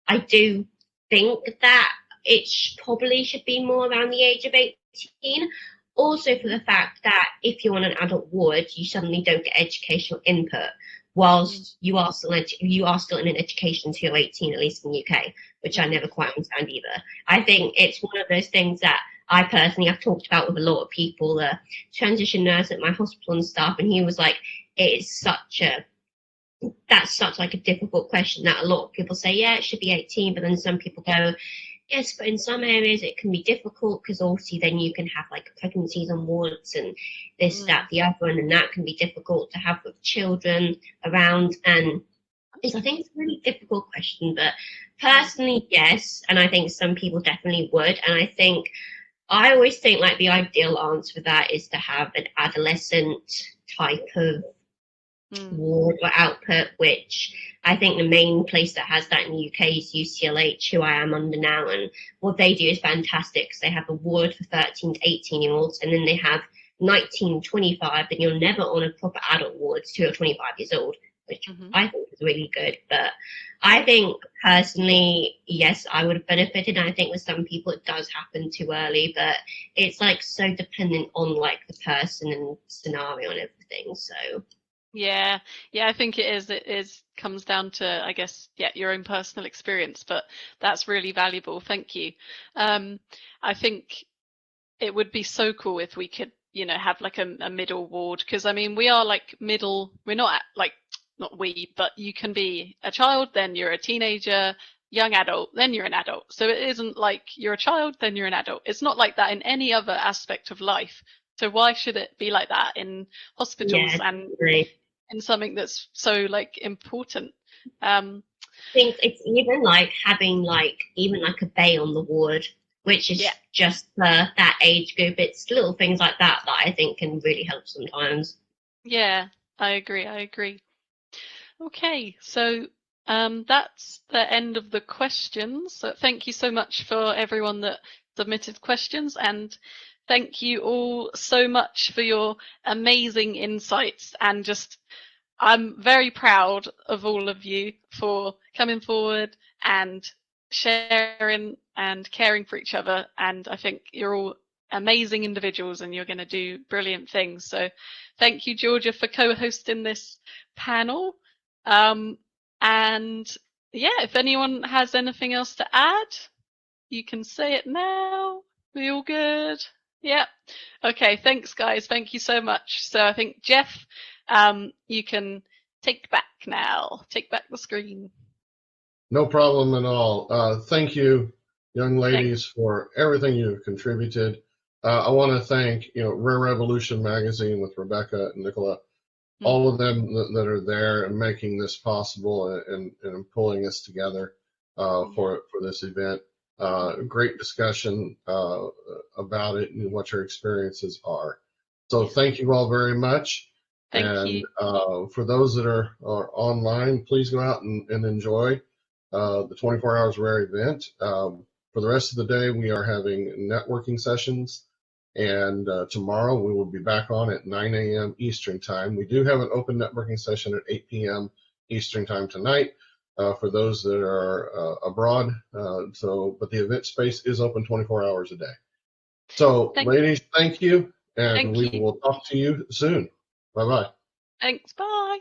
I do think that it probably should be more around the age of 18. Also for the fact that if you're on an adult ward, you suddenly don't get educational input, whilst you are still in an education till you're 18, at least in the UK, which I never quite understand either. I think it's one of those things that I personally have talked about with a lot of people, the transition nurse at my hospital and stuff, and he was like, that's such like a difficult question that a lot of people say, yeah, it should be 18, but then some people go, yes, but in some areas it can be difficult, because obviously then you can have like pregnancies on wards and this, that, the other, and then that can be difficult to have with children around. And I think it's a really difficult question, but personally, yes, and I think some people definitely would. And I always think like the ideal answer for that is to have an adolescent type of ward or output, which I think the main place that has that in the UK is UCLH, who I am under now, and what they do is fantastic, because they have a ward for 13 to 18-year-olds, and then they have 19 to 25, and you're never on a proper adult ward till you're 25 years old, which I think is really good. But I think personally, yes, I would have benefited. And I think with some people it does happen too early, but it's like so dependent on like the person and scenario and everything. So yeah, I think it comes down to, I guess, your own personal experience, but that's really valuable. Thank you. I think it would be so cool if we could, have like a middle ward, because I mean, we are like middle, we're not like, not we, but you can be a child, then you're a teenager, young adult, then you're an adult. So it isn't like you're a child, then you're an adult. It's not like that in any other aspect of life. So why should it be like that in hospitals and in something that's so like important? I think it's even like having like even like a bay on the ward, which is just for that age group. It's little things like that that I think can really help sometimes. Yeah, I agree. Okay, so that's the end of the questions. So thank you so much for everyone that submitted questions, and thank you all so much for your amazing insights, and just I'm very proud of all of you for coming forward and sharing and caring for each other, and I think you're all amazing individuals and you're going to do brilliant things. So thank you, Georgia, for co-hosting this panel. And yeah, if anyone has anything else to add, you can say it now. We all good? Yeah. Okay, thanks guys. Thank you so much. So I think Jeff, you can take back now. Take back the screen. No problem at all. Thank you, young ladies, for everything you've contributed. I want to thank, Rare Revolution magazine with Rebecca and Nicola, all of them that are there and making this possible and pulling us together for this event. Great discussion about it and what your experiences are. So thank you all very much. Thank you. For those that are online, please go out and enjoy the 24 Hours Rare event. For the rest of the day, we are having networking sessions. And tomorrow we will be back on at 9 a.m. Eastern time. We do have an open networking session at 8 p.m. Eastern time tonight for those that are abroad. But the event space is open 24 hours a day. So, ladies, thank you, and we will talk to you soon. Bye-bye. Thanks. Bye.